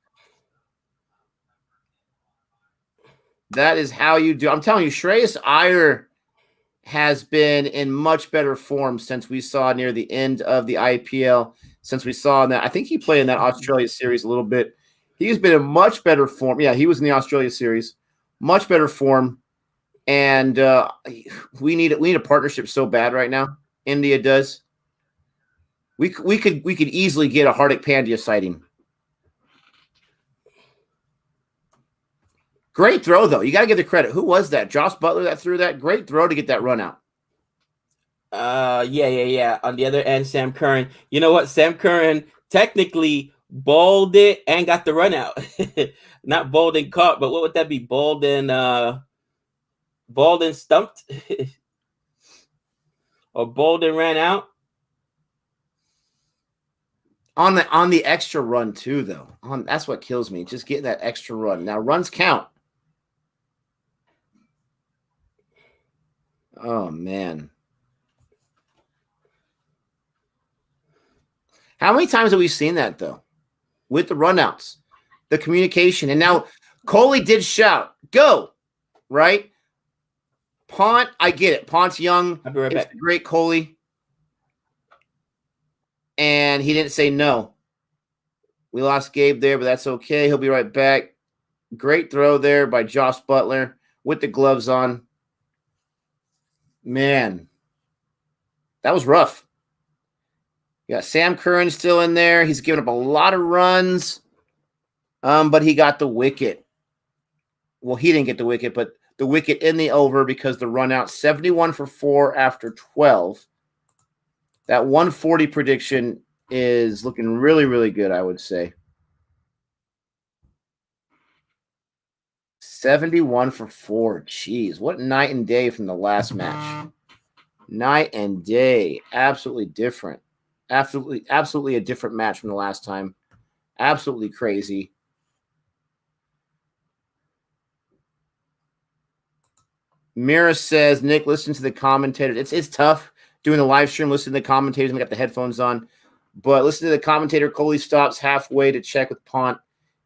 That is how you do. I'm telling you, Shreyas Iyer has been in much better form since we saw near the end of the IPL. Since we saw that, I think he played in that Australia series a little bit. He's been in much better form. Yeah, he was in the Australia series, much better form. And we need a partnership so bad right now. India does. We could easily get a Hardik Pandya sighting. Great throw though. You got to give the credit. Who was that? Josh Butler that threw that. Great throw to get that run out. Yeah. On the other end, Sam Curran. You know what? Sam Curran technically bowled it and got the run out. Not bowled and caught, but what would that be? Bowled and stumped? Or bowled and ran out? On the extra run too, though. That's what kills me. Just getting that extra run. Now runs count. Oh man. How many times have we seen that though? With the runouts, the communication, and now Kohli did shout, "Go!" Right? Pont, I get it. Pont's young. I'll be right back. Great Kohli. And he didn't say no. We lost Gabe there, but that's okay. He'll be right back. Great throw there by Josh Butler with the gloves on. Man, that was rough. You got Sam Curran still in there. He's given up a lot of runs, but he got the wicket. Well, he didn't get the wicket, but the wicket in the over because the run out 71 for 4 after 12. That 140 prediction is looking really, really good, I would say. 71 for 4. Jeez, what night and day from the last match. Night and day. Absolutely different. Absolutely a different match from the last time. Absolutely crazy. Mira says, Nick, listen to the commentators. It's tough doing the live stream, listening to the commentators. We got the headphones on. But listen to the commentator. Kohli stops halfway to check with Pont.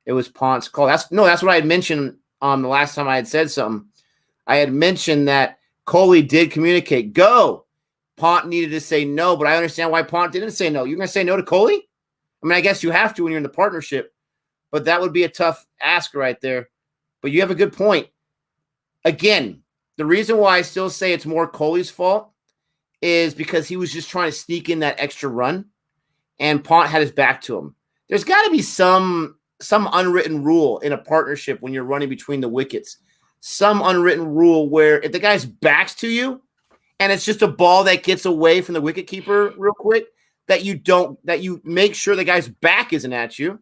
It was Pont's call. That's what I had mentioned the last time I had said something. I had mentioned that Kohli did communicate. Go. Pont needed to say no, but I understand why Pont didn't say no. You're going to say no to Kohli? I mean, I guess you have to when you're in the partnership, but that would be a tough ask right there. But you have a good point. Again, the reason why I still say it's more Kohli's fault is because he was just trying to sneak in that extra run, and Pont had his back to him. There's got to be some unwritten rule in a partnership when you're running between the wickets. Some unwritten rule where if the guy's back's to you and it's just a ball that gets away from the wicketkeeper real quick, that you make sure the guy's back isn't at you.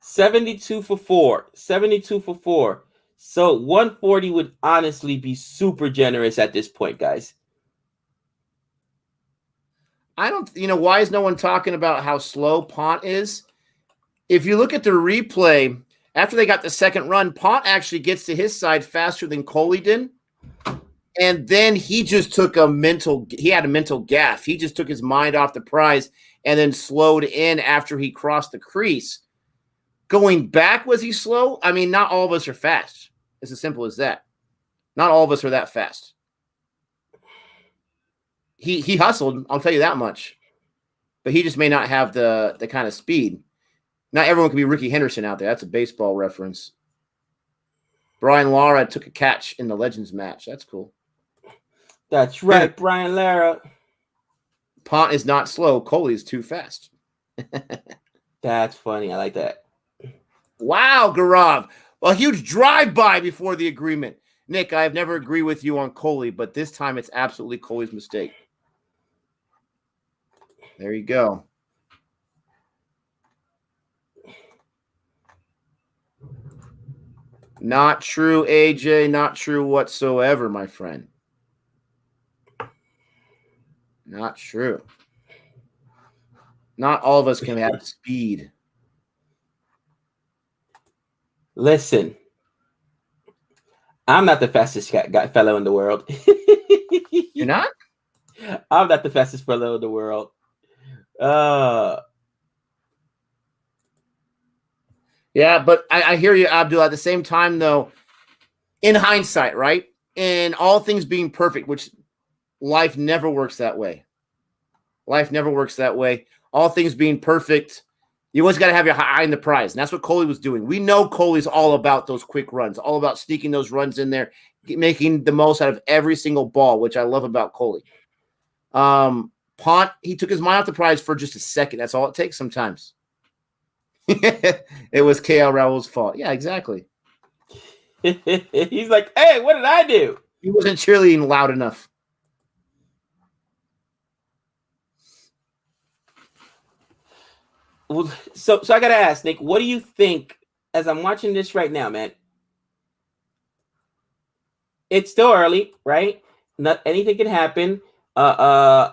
72 for 4. 72 for 4. So 140 would honestly be super generous at this point, guys. Why is no one talking about how slow Pont is? If you look at the replay, after they got the second run, Pont actually gets to his side faster than Kohli did. And then he just took a mental gaffe. He just took his mind off the prize and then slowed in after he crossed the crease. Going back, was he slow? I mean, not all of us are fast. It's as simple as that. Not all of us are that fast. He hustled, I'll tell you that much. But he just may not have the kind of speed. Not everyone can be Ricky Henderson out there. That's a baseball reference. Brian Lara took a catch in the Legends match. That's cool. That's right, Brian Lara. Pont is not slow. Kohli is too fast. That's funny. I like that. Wow, Gaurav. A huge drive-by before the agreement. Nick, I have never agreed with you on Kohli, but this time it's absolutely Kohli's mistake. There you go. Not true, AJ. Not true whatsoever, my friend. Not true. Not all of us can have speed. Listen, I'm not the fastest fellow in the world. You're not? I'm not the fastest fellow in the world. Yeah, but I hear you, Abdul. At the same time, though, in hindsight, right? And all things being perfect, which life never works that way. Life never works that way. All things being perfect, you always got to have your eye on the prize. And that's what Kohli was doing. We know Kohli's all about those quick runs, all about sneaking those runs in there, making the most out of every single ball, which I love about Kohli. Pont, he took his mind off the prize for just a second. That's all it takes sometimes. It was KL Raul's fault. Yeah, exactly. He's like, hey, what did I do? He wasn't cheerleading loud enough. Well, so I gotta ask, Nick, what do you think as I'm watching this right now, man? It's still early, right? Not anything can happen. But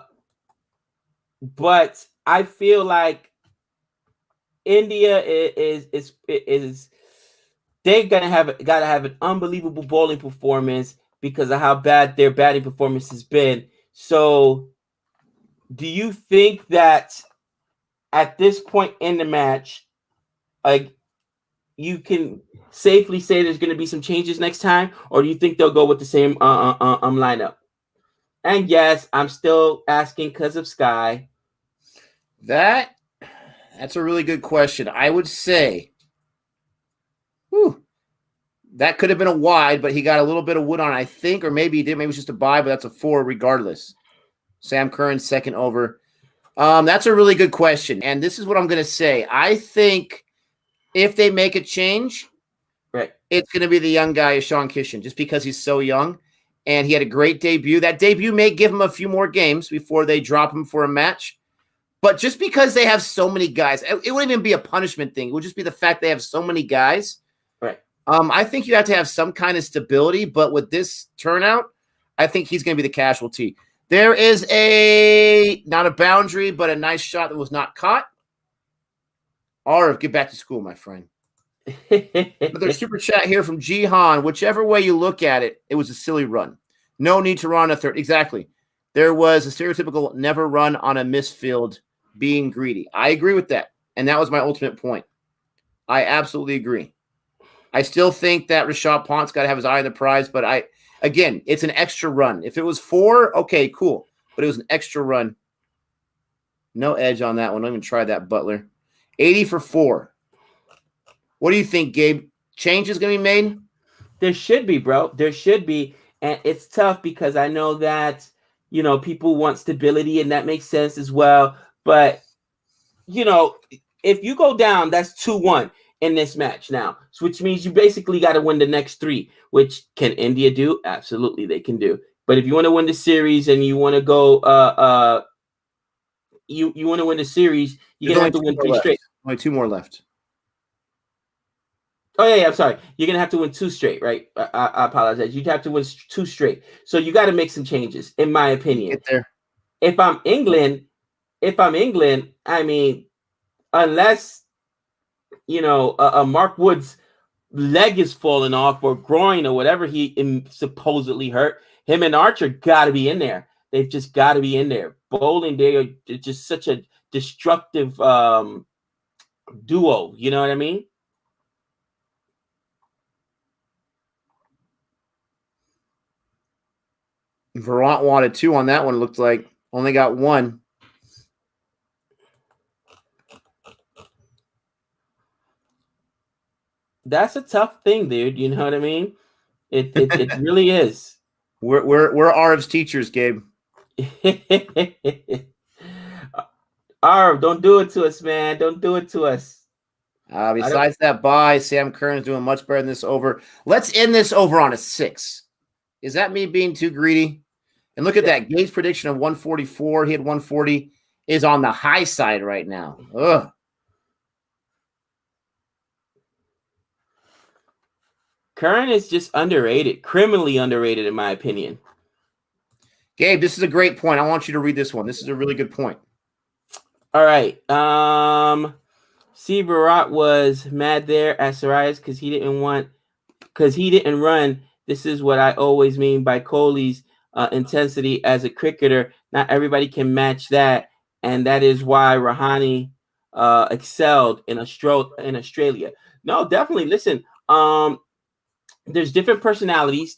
I feel like India is they're gotta have an unbelievable bowling performance because of how bad their batting performance has been. So, do you think that at this point in the match, like you can safely say there's going to be some changes next time, or do you think they'll go with the same lineup? And yes, I'm still asking because of Sky. That's a really good question. I would say, that could have been a wide, but he got a little bit of wood on, I think, or maybe he did. Maybe it was just a bye, but that's a 4 regardless. Sam Curran's second over. That's a really good question. And this is what I'm going to say. I think if they make a change, right, it's going to be the young guy, Sean Kishan, just because he's so young. And he had a great debut. That debut may give him a few more games before they drop him for a match. But just because they have so many guys, it wouldn't even be a punishment thing. It would just be the fact they have so many guys. Right. I think you have to have some kind of stability. But with this turnout, I think he's going to be the casualty. There is not a boundary, but a nice shot that was not caught. Arif, get back to school, my friend. Another super chat here from Jihan. Whichever way you look at it, it was a silly run. No need to run a third. Exactly. There was a stereotypical never run on a misfield being greedy. I agree with that. And that was my ultimate point. I absolutely agree. I still think that Rishabh Pant's got to have his eye on the prize, but again, it's an extra run. If it was 4, okay, cool. But it was an extra run. No edge on that one. Don't even try that, Butler. 80 for 4. What do you think, Gabe? Change is going to be made? There should be, bro. There should be. And it's tough because I know that, people want stability, and that makes sense as well. But, if you go down, that's 2-1 in this match now, which means you basically got to win the next 3, which can India do? Absolutely, they can do. But if you want to win the series and you want to go, you want to win the series, you're going to have to win 3 straight. Only 2 more left. Oh, yeah, I'm sorry. You're going to have to win 2 straight, right? I apologize. You'd have to win 2 straight. So you got to make some changes, in my opinion. Get there. If I'm England, I mean, unless, Mark Wood's leg is falling off or groin or whatever he supposedly hurt, Him and Archer got to be in there. They've just got to be in there. Bowling, they are just such a destructive duo. You know what I mean? Varun wanted 2 on that one. Looked like only got 1. That's a tough thing, dude. You know what I mean? It really is. We're Arv's teachers, Gabe. Arv, don't do it to us, man. Don't do it to us. Besides that bye, Sam Curran is doing much better than this over. Let's end this over on a 6. Is that me being too greedy? And look at that. Gabe's prediction of 144. He had 140. Is on the high side right now. Ugh. Curran is just underrated, criminally underrated, in my opinion. Gabe, this is a great point. I want you to read this one. This is a really good point. All right. C. Barat was mad there at Sarias because he didn't run. This is what I always mean by Kohli's intensity as a cricketer. Not everybody can match that, and that is why Rahane excelled in Australia. No, definitely. Listen, there's different personalities.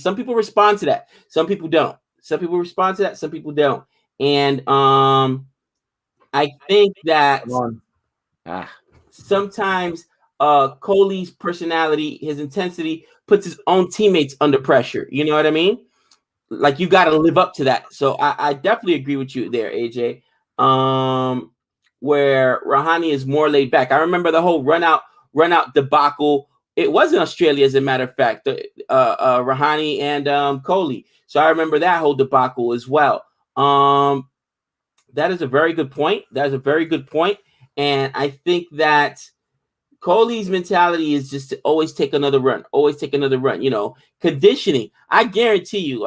Some people respond to that. Some people don't. Some people respond to that. Some people don't. And I think that sometimes Kohli's personality, his intensity, puts his own teammates under pressure. You know what I mean? Like, you got to live up to that. So I definitely agree with you there, AJ. Where Rahane is more laid back. I remember the whole run out debacle. It was in Australia, as a matter of fact, Rahane and Kohli. So I remember that whole debacle as well. That is a very good point. And I think that Kohli's mentality is just to always take another run. You know, conditioning. I can't guarantee you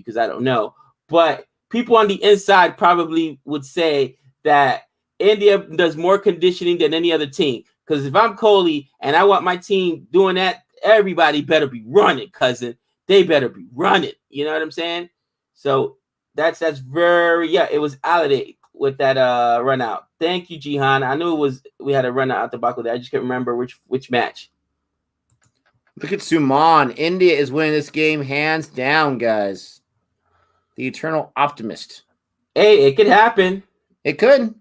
because I don't know. But people on the inside probably would say that India does more conditioning than any other team. Because if I'm Kohli and I want my team doing that, everybody better be running, cousin. They better be running. You know what I'm saying? So that's very, it was Alade with that run out. Thank you, Jihan. I knew we had a run out the debacle there. I just can't remember which match. Look at Suman. India is winning this game hands down, guys. The eternal optimist. Hey, it could happen. It could.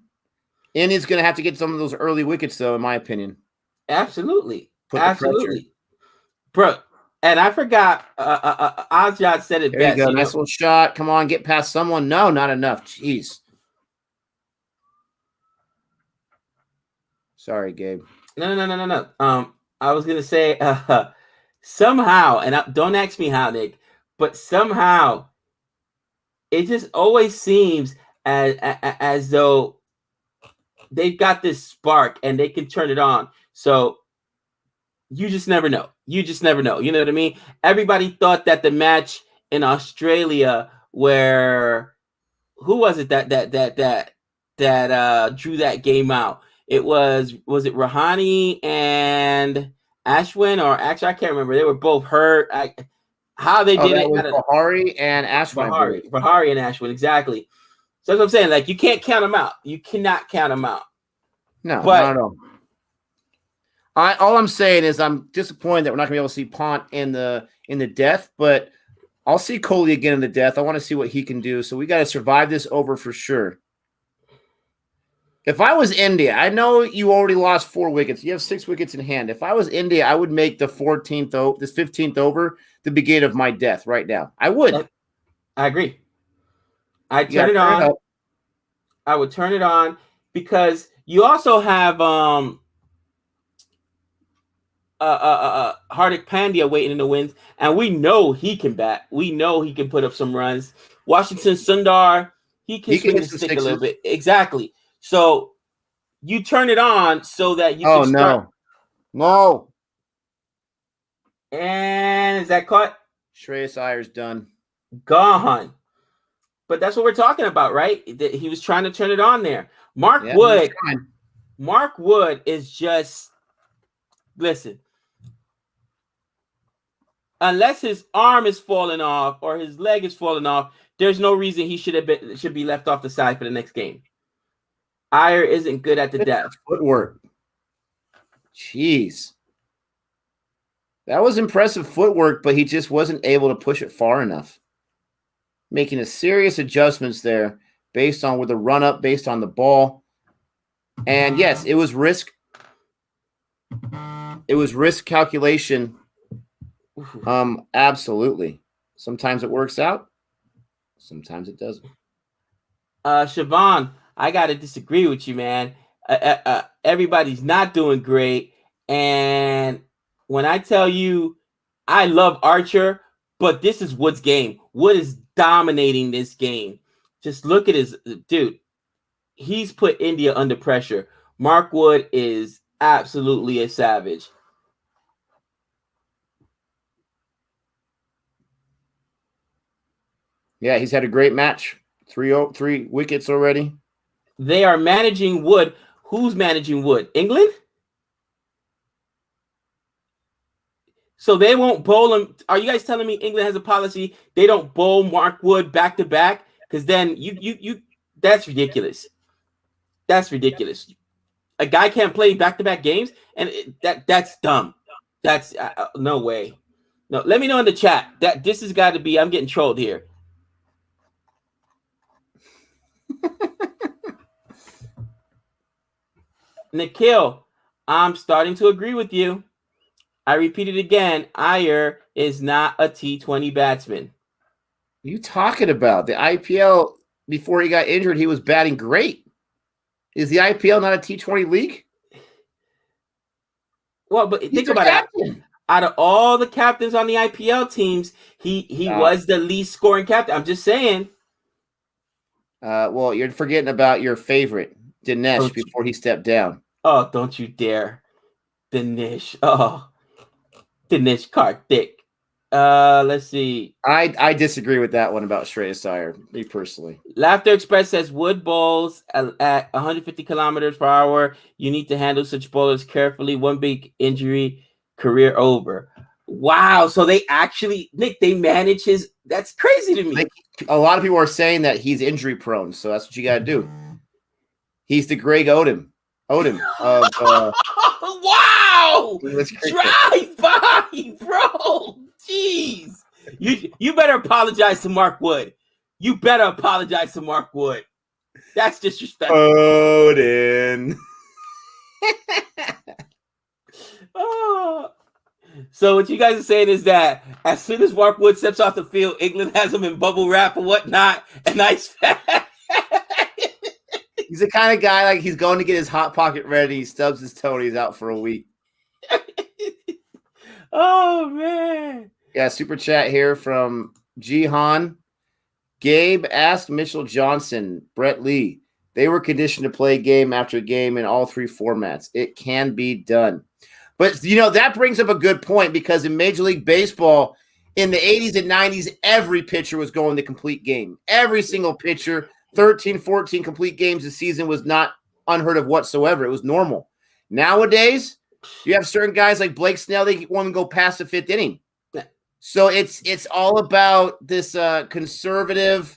India's going to have to get some of those early wickets, though, in my opinion. Absolutely. Bro, and I forgot, Azad said it there best. You go. Nice little shot. Come on, get past someone. No, not enough. Jeez. Sorry, Gabe. No. I was going to say, somehow, and don't ask me how, Nick, but somehow it just always seems as though they've got this spark and they can turn it on. So you just never know. You know what I mean? Everybody thought that the match in Australia where who was it that drew that game out? Was it Rahane and Ashwin, or actually I can't remember. They were both hurt. How they did it? Bahari and Ashwin. Bahari and Ashwin, exactly. So that's what I'm saying. Like, you can't count them out. You cannot count them out. No, not at all. All I'm saying is I'm disappointed that we're not going to be able to see Pont in the death, but I'll see Kohli again in the death. I want to see what he can do. So we got to survive this over for sure. If I was India, I know you already lost 4 wickets. You have 6 wickets in hand. If I was India, I would make the 15th over the beginning of my death right now. I would. I agree. I'd turn it on. I would turn it on because you also have Hardik Pandya waiting in the wings, and we know he can bat. We know he can put up some runs. Washington Sundar, he can swing the stick a little bit. Exactly. So you turn it on so that you can start. No. And is that caught? Shreyas Iyer's done. Gone. But that's what we're talking about, right? He was trying to turn it on there. Mark Wood is just, listen, unless his arm is falling off or his leg is falling off, there's no reason he should be left off the side for the next game. Iyer isn't good at the depth. Footwork. Jeez. That was impressive footwork, but he just wasn't able to push it far enough. Making a serious adjustments there based on with the run up, based on the ball. And yes, it was risk. It was risk calculation. Absolutely. Sometimes it works out. Sometimes it doesn't. Siobhan, I got to disagree with you, man. Everybody's not doing great. And when I tell you I love Archer, but this is Wood's game. Wood is dominating this game. Just look at his dude. He's put India under pressure. Mark Wood is absolutely a savage. Yeah, he's had a great match. 3 wickets already. They are managing Wood. Who's managing Wood? England? So they won't bowl him. Are you guys telling me England has a policy they don't bowl Mark Wood back to back? Because then you that's ridiculous. That's ridiculous. A guy can't play back to back games, and that's dumb. That's no way. No, let me know in the chat that this has got to be. I'm getting trolled here. Nikhil, I'm starting to agree with you. I repeat it again. Iyer is not a T20 batsman. What are you talking about? The IPL, before he got injured, he was batting great. Is the IPL not a T20 league? Well, but think about it. Out of all the captains on the IPL teams, he was the least scoring captain. I'm just saying. Well, you're forgetting about your favorite, Dinesh, before he stepped down. Oh, don't you dare. Dinesh. Oh. Dinesh Karthik. Let's see. I disagree with that one about Shreyas Iyer, me personally. Laughter Express says Wood bowls at 150 kilometers per hour. You need to handle such bowlers carefully. One big injury, career over. Wow. So they actually, Nick, they manage his. That's crazy to me. Like, a lot of people are saying that he's injury prone, so that's what you got to do. He's the Greg Odom of wow! Drive by, bro. Jeez. You better apologize to Mark Wood. You better apologize to Mark Wood. That's disrespectful. Odin. Oh. So what you guys are saying is that as soon as Mark Wood steps off the field, England has him in bubble wrap or whatnot, and ice pack. He's the kind of guy like he's going to get his hot pocket ready. He stubs his toe. He's out for a week. Oh man! Yeah, super chat here from Jihan. Gabe asked Mitchell Johnson, Brett Lee. They were conditioned to play game after game in all 3 formats. It can be done. But, that brings up a good point because in Major League Baseball, in the 80s and 90s, every pitcher was going the complete game. Every single pitcher, 13, 14 complete games a season was not unheard of whatsoever. It was normal. Nowadays, you have certain guys like Blake Snell, they want to go past the 5th inning. So it's all about this conservative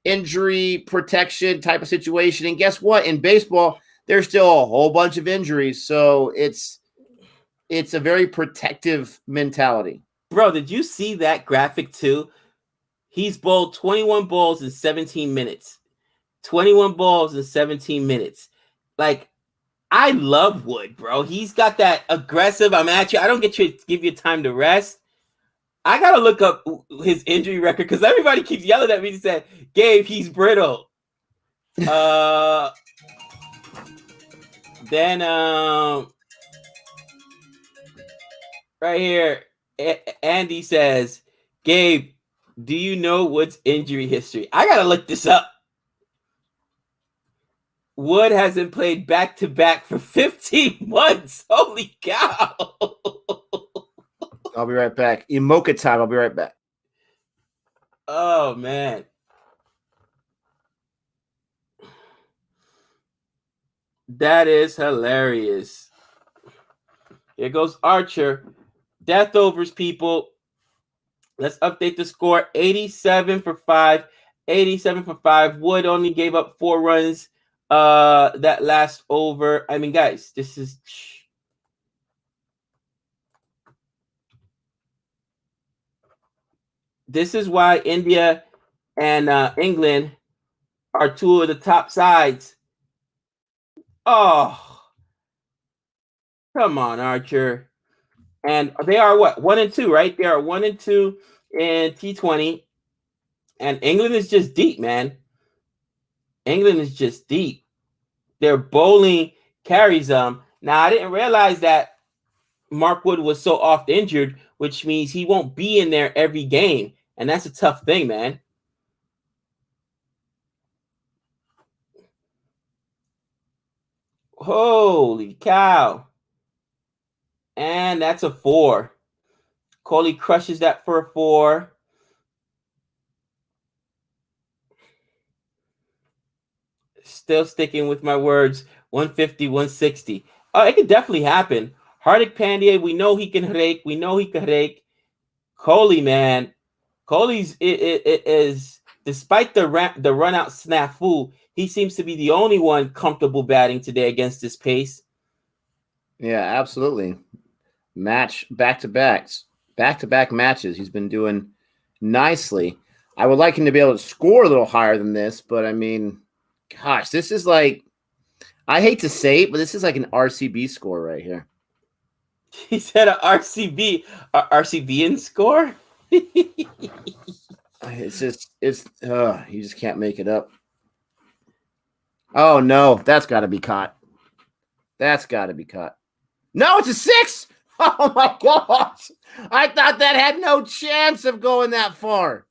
injury protection type of situation. And guess what? In baseball, there's still a whole bunch of injuries. So it's a very protective mentality. Bro, did you see that graphic too? He's bowled 21 balls in 17 minutes. 21 balls in 17 minutes. Like, I love Wood, bro. He's got that aggressive, I'm at you. I don't give you time to rest. I got to look up his injury record because everybody keeps yelling at me and said, Gabe, he's brittle. Then, right here, Andy says, Gabe, do you know Wood's injury history? I got to look this up. Wood hasn't played back-to-back for 15 months. Holy cow. I'll be right back. Emoka time. I'll be right back. Oh, man. That is hilarious. Here goes Archer. Death overs, people. Let's update the score. 87 for 5. 87 for 5. Wood only gave up 4 runs that last over. I mean, guys, this is why India and England are 2 of the top sides. Oh, come on, Archer. And they are what? 1 and 2, right? They are 1 and 2 in T20. And England is just deep, man. England is just deep. Their bowling carries them. Now, I didn't realize that Mark Wood was so oft injured, which means he won't be in there every game. And that's a tough thing, man. Holy cow. And that's a 4. Kohli crushes that for a 4. Still sticking with my words. 150, 160. It could definitely happen. Hardik Pandya, we know he can rake. We know he can rake. Kohli, man. Kohli's is despite the run out snafu, he seems to be the only one comfortable batting today against this pace. Yeah, absolutely. Match back-to-back matches. He's been doing nicely. I would like him to be able to score a little higher than this, but I mean, gosh, this is like, I hate to say it, but this is like an RCB score right here. He said a RCB score? It's you just can't make it up. Oh no, that's got to be caught. That's got to be caught. No, it's a 6. Oh my gosh. I thought that had no chance of going that far.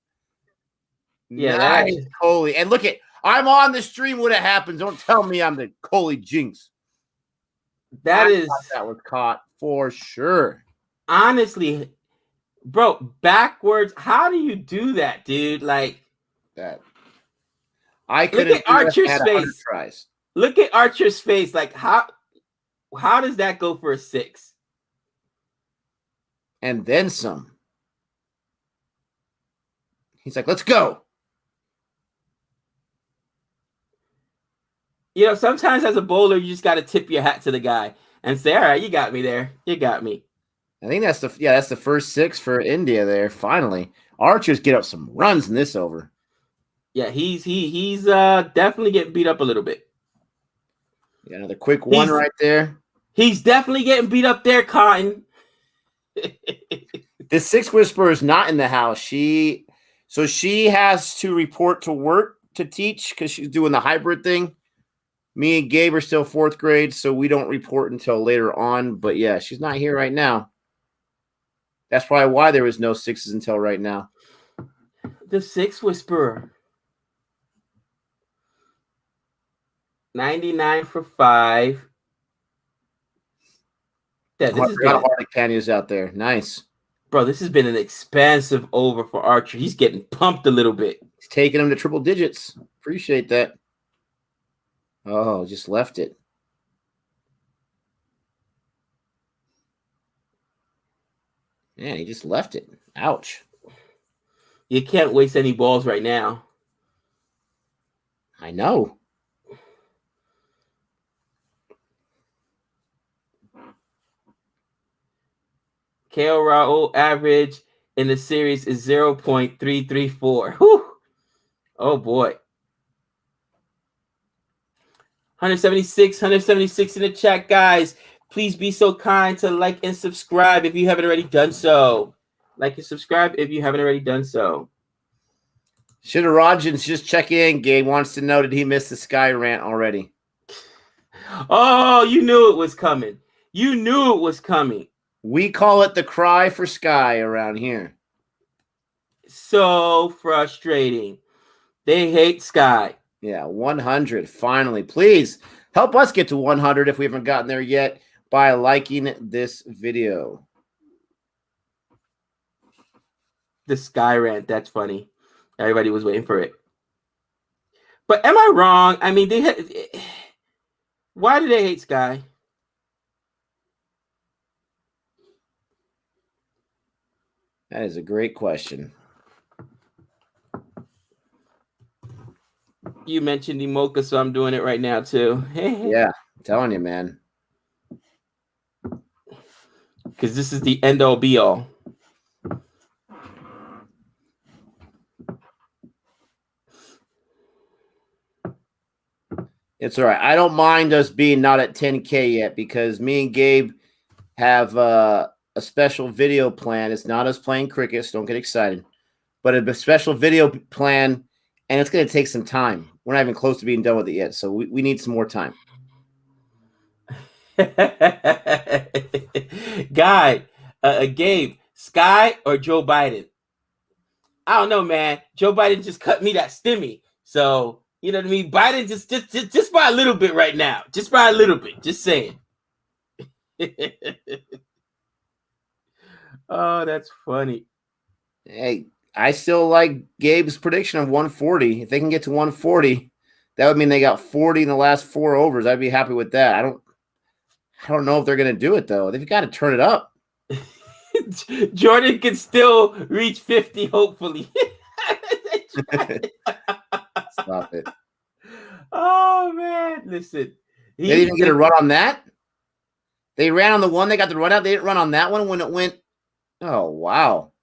Yeah, nice, Kohli. And look I'm on the stream when it happens. Don't tell me I'm the Kohli jinx. That was caught for sure. Honestly, bro, backwards. How do you do that, dude? Like that. I couldn't. Look at Archer's face. Tries. Look at Archer's face. Like how does that go for a 6? And then some. He's like, let's go. You know, sometimes as a bowler, you just got to tip your hat to the guy and say, all right, you got me there. You got me. I think that's the first 6 for India there. Finally, Archers get up some runs in this over. Yeah, he's definitely getting beat up a little bit. Yeah, another quick one right there. He's definitely getting beat up there, Cotton. The 6 Whisperer is not in the house. She has to report to work to teach because she's doing the hybrid thing. Me and Gabe are still 4th grade, so we don't report until later on. But yeah, she's not here right now. That's probably why there was no 6s until right now. The 6 Whisperer. 99 for 5. Yeah, this is Hardik Pandya's out there. Nice. Bro, this has been an expansive over for Archer. He's getting pumped a little bit. He's taking him to triple digits. Appreciate that. Oh, just left it. Man, he just left it. Ouch. You can't waste any balls right now. I know. KL Raul average in the series is 0.334. Whew. Oh, boy. 176 in the chat, guys. Please be so kind to like and subscribe if you haven't already done so. Like and subscribe if you haven't already done so. Shitarajan's just checking in. Gabe wants to know, did he miss the Sky rant already? Oh, you knew it was coming. You knew it was coming. We call it the cry for Sky around here. So frustrating. They hate Sky. Yeah, 100. Finally, please help us get to 100 if we haven't gotten there yet by liking this video. The Sky rant. That's funny. Everybody was waiting for it. But am I wrong? I mean, why do they hate Sky? That is a great question. You mentioned Emoka, so I'm doing it right now too. Yeah, I'm telling you, man. Because this is the end all be all. It's all right. I don't mind us being not at 10K yet because me and Gabe have a special video plan. It's not us playing cricket, so don't get excited. But a special video plan, and it's going to take some time. We're not even close to being done with it yet, so we need some more time. Guy, Gabe, Sky or Joe Biden? I don't know, man. Joe Biden just cut me that stimmy. So, you know what I mean? Biden just by a little bit right now. Just by a little bit. Just saying. Oh, that's funny. Hey, I still like Gabe's prediction of 140. If they can get to 140, that would mean they got 40 in the last 4 overs. I'd be happy with that. I don't know if they're going to do it, though. They've got to turn it up. Jordan can still reach 50, hopefully. Stop it. Oh, man. Listen. They didn't even get a run on that? They ran on the one. They got the run out. They didn't run on that one when it went. Oh, wow.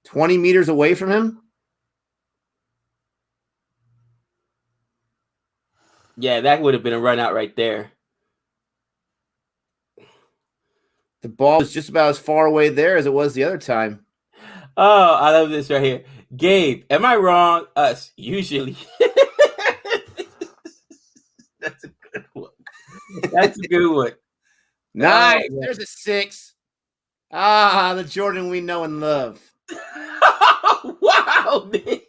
20 meters away from him? Yeah, that would have been a run out right there. The ball was just about as far away there as it was the other time. Oh, I love this right here. Gabe, am I wrong? Us, usually. That's a good one. That's a good one. Nice. There's a 6. Ah, the Jordan we know and love. Wow, man.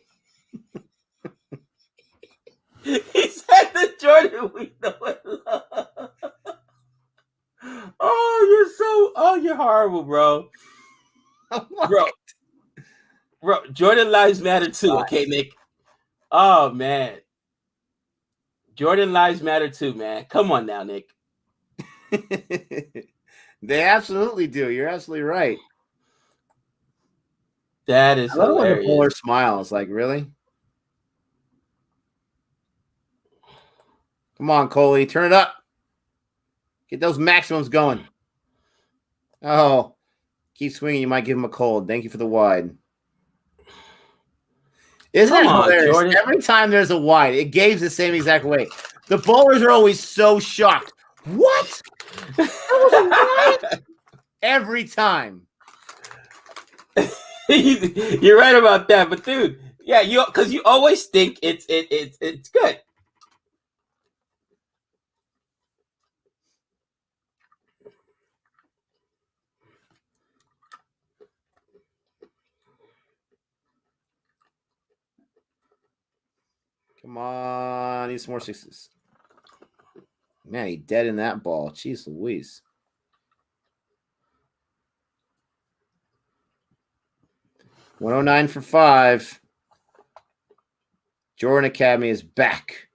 He said the Jordan we know and love. You're horrible, bro. Bro, Jordan lives matter too, okay, Nick? Oh, man. Jordan lives matter too, man. Come on now, Nick. They absolutely do. You're absolutely right. That is hilarious. When the bowler smiles, like, really? Come on, Kohli, turn it up. Get those maximums going. Oh, keep swinging. You might give him a cold. Thank you for the wide. Isn't it hilarious? Jordan. Every time there's a wide, it Gabe's the same exact way. The bowlers are always so shocked. What? That was a wide? Every time. You're right about that, but dude, yeah, because you always think it's good. Come on, need some more 6s. Man, he dead in that ball. Jeez Louise. $109 for 5. Jordan Academy is back.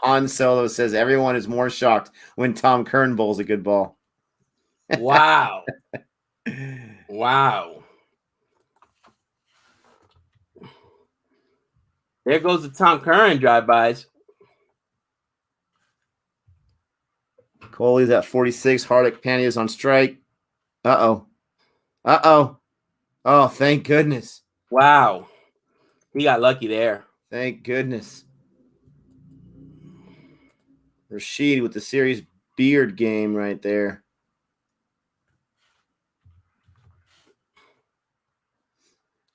Han Solo says everyone is more shocked when Tom Curran bowls a good ball. Wow. Wow. There goes the Tom Curran drive-bys. Kohli's at 46. Hardik Pandya is on strike. Uh-oh. Uh-oh. Oh, thank goodness. Wow. He got lucky there. Thank goodness. Rashid with the series beard game right there.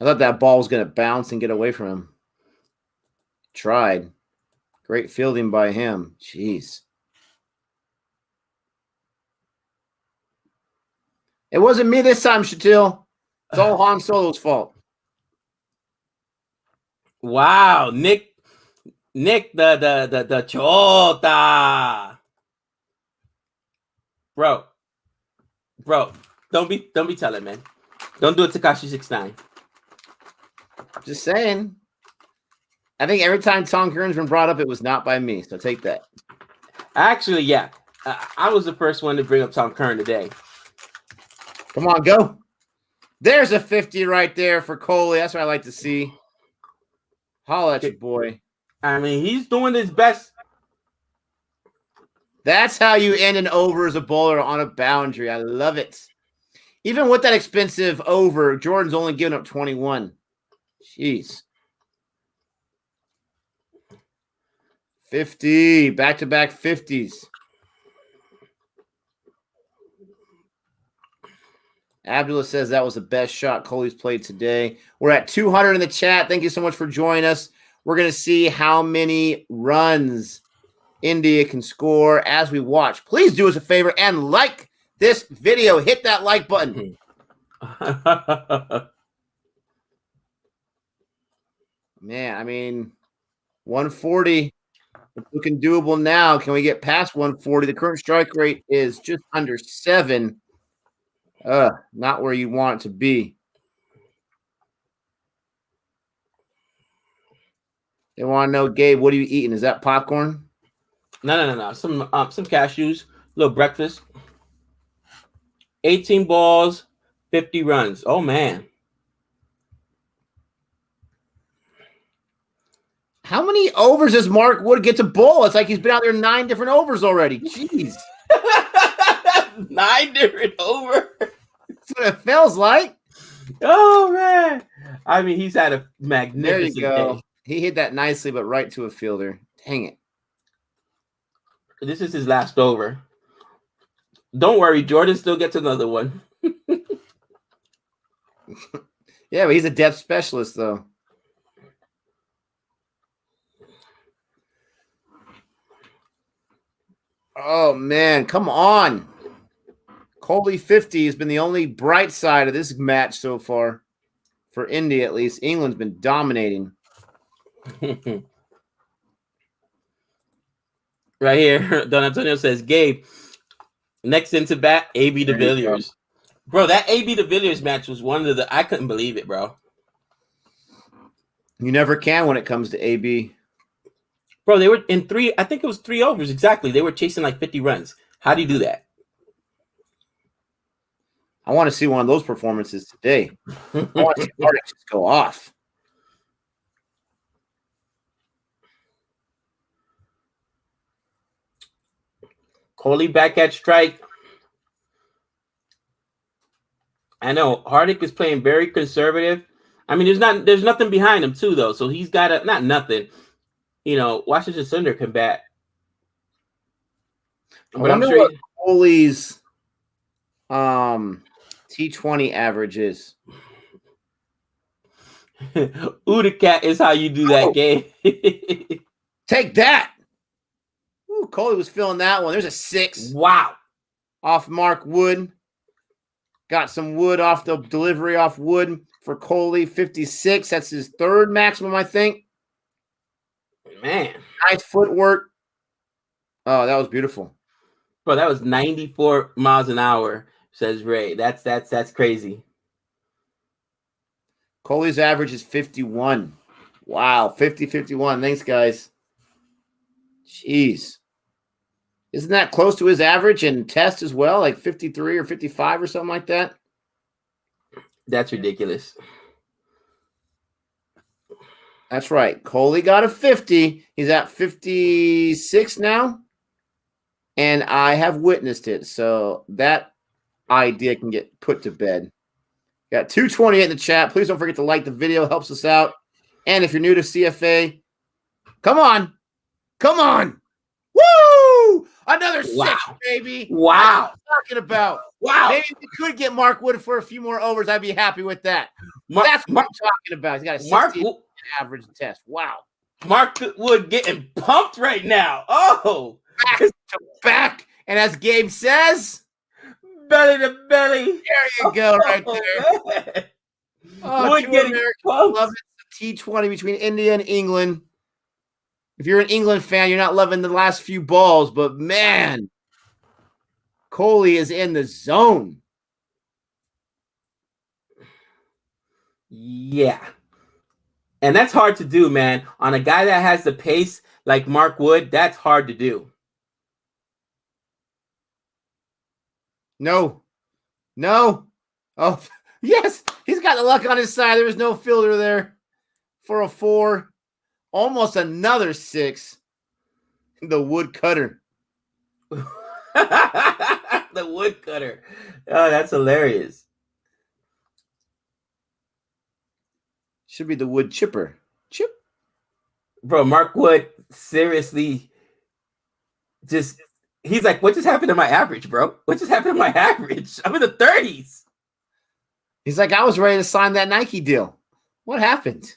I thought that ball was going to bounce and get away from him. Tried. Great fielding by him. Jeez. It wasn't me this time, Shatil. It's all Han Solo's fault. Wow, Nick the chota. Bro, don't be telling, man. Don't do it, Tekashi 69. Just saying. I think every time Tom Curran's been brought up, it was not by me. So take that. Actually, yeah. I was the first one to bring up Tom Curran today. Come on, go. There's a 50 right there for Kohli. That's what I like to see. Holla at you, boy. I mean, he's doing his best. That's how you end an over as a bowler on a boundary. I love it. Even with that expensive over, Jordan's only giving up 21. Jeez. 50. Back-to-back 50s. Abdullah says that was the best shot Kohli's played today. We're at 200 in the chat. Thank you so much for joining us. We're going to see how many runs India can score as we watch. Please do us a favor and like this video. Hit that like button. Man, I mean, 140 looking doable now. Can we get past 140? The current strike rate is just under 7. Not where you want it to be. They want to know, Gabe, what are you eating? Is that popcorn? No. Some cashews, little breakfast. 18 balls, 50 runs. Oh man. How many overs does Mark Wood get to bowl? It's like he's been out there 9 different overs already. Jeez. 9 different overs. That's what it feels like. Oh man. I mean, he's had a magnificent There you go. day. He hit that nicely, but right to a fielder. Dang it. This is his last over. Don't worry, Jordan still gets another one. Yeah, but he's a depth specialist, though. Oh, man. Come on. Kohli 50 has been the only bright side of this match so far. For India, at least. England's been dominating. Right here, Don Antonio says, Gabe, next into bat, AB de Villiers. Bro, that AB de Villiers match was one of the – I couldn't believe it, bro. You never can when it comes to AB. Bro, they were in 3 – I think it was 3 overs exactly. They were chasing like 50 runs. How do you do that? I want to see one of those performances today. I want to see Hardik just go off. Kohli back at strike. I know Hardik is playing very conservative. I mean, there's nothing behind him too, though. So he's got not nothing. You know, Washington Sundar can bat. But I'm sure what Kohli's T20 average is. Udacat is how you do that game. Take that. Ooh, Kohli was feeling that one. There's a 6. Wow. Off Mark Wood. Got some wood off the delivery off Wood for Kohli. 56. That's his 3rd maximum, I think. Man. Nice footwork. Oh, that was beautiful. Bro, that was 94 miles an hour, says Ray. That's crazy. Kohli's average is 51. Wow, 50-51. Thanks, guys. Jeez. Isn't that close to his average in test as well? Like 53 or 55 or something like that? That's ridiculous. That's right. Kohli got a 50. He's at 56 now. And I have witnessed it. So that idea can get put to bed. Got 228 in the chat. Please don't forget to like the video. Helps us out. And if you're new to CFA, come on. Come on. Woo! Another 6, baby. Wow. That's what I'm talking about. Wow. Maybe we could get Mark Wood for a few more overs. I'd be happy with that. That's what I'm talking about. He's got a 60 average test. Wow. Mark Wood getting pumped right now. Oh. Back to back. And as Gabe says, belly to belly. There you go, right there. Oh, Wood getting pumped. Love it. T20 between India and England. If you're an England fan, you're not loving the last few balls, but man, Kohli is in the zone. Yeah. And that's hard to do, man. On a guy that has the pace like Mark Wood, that's hard to do. No. Oh, yes. He's got the luck on his side. There was no fielder there for a 4. Almost another 6. The woodcutter. The woodcutter. Oh, that's hilarious. Should be the wood chipper. Chip. Bro, Mark Wood seriously he's like, what just happened to my average, bro? What just happened to my average? I'm in the 30s. He's like, I was ready to sign that Nike deal. What happened?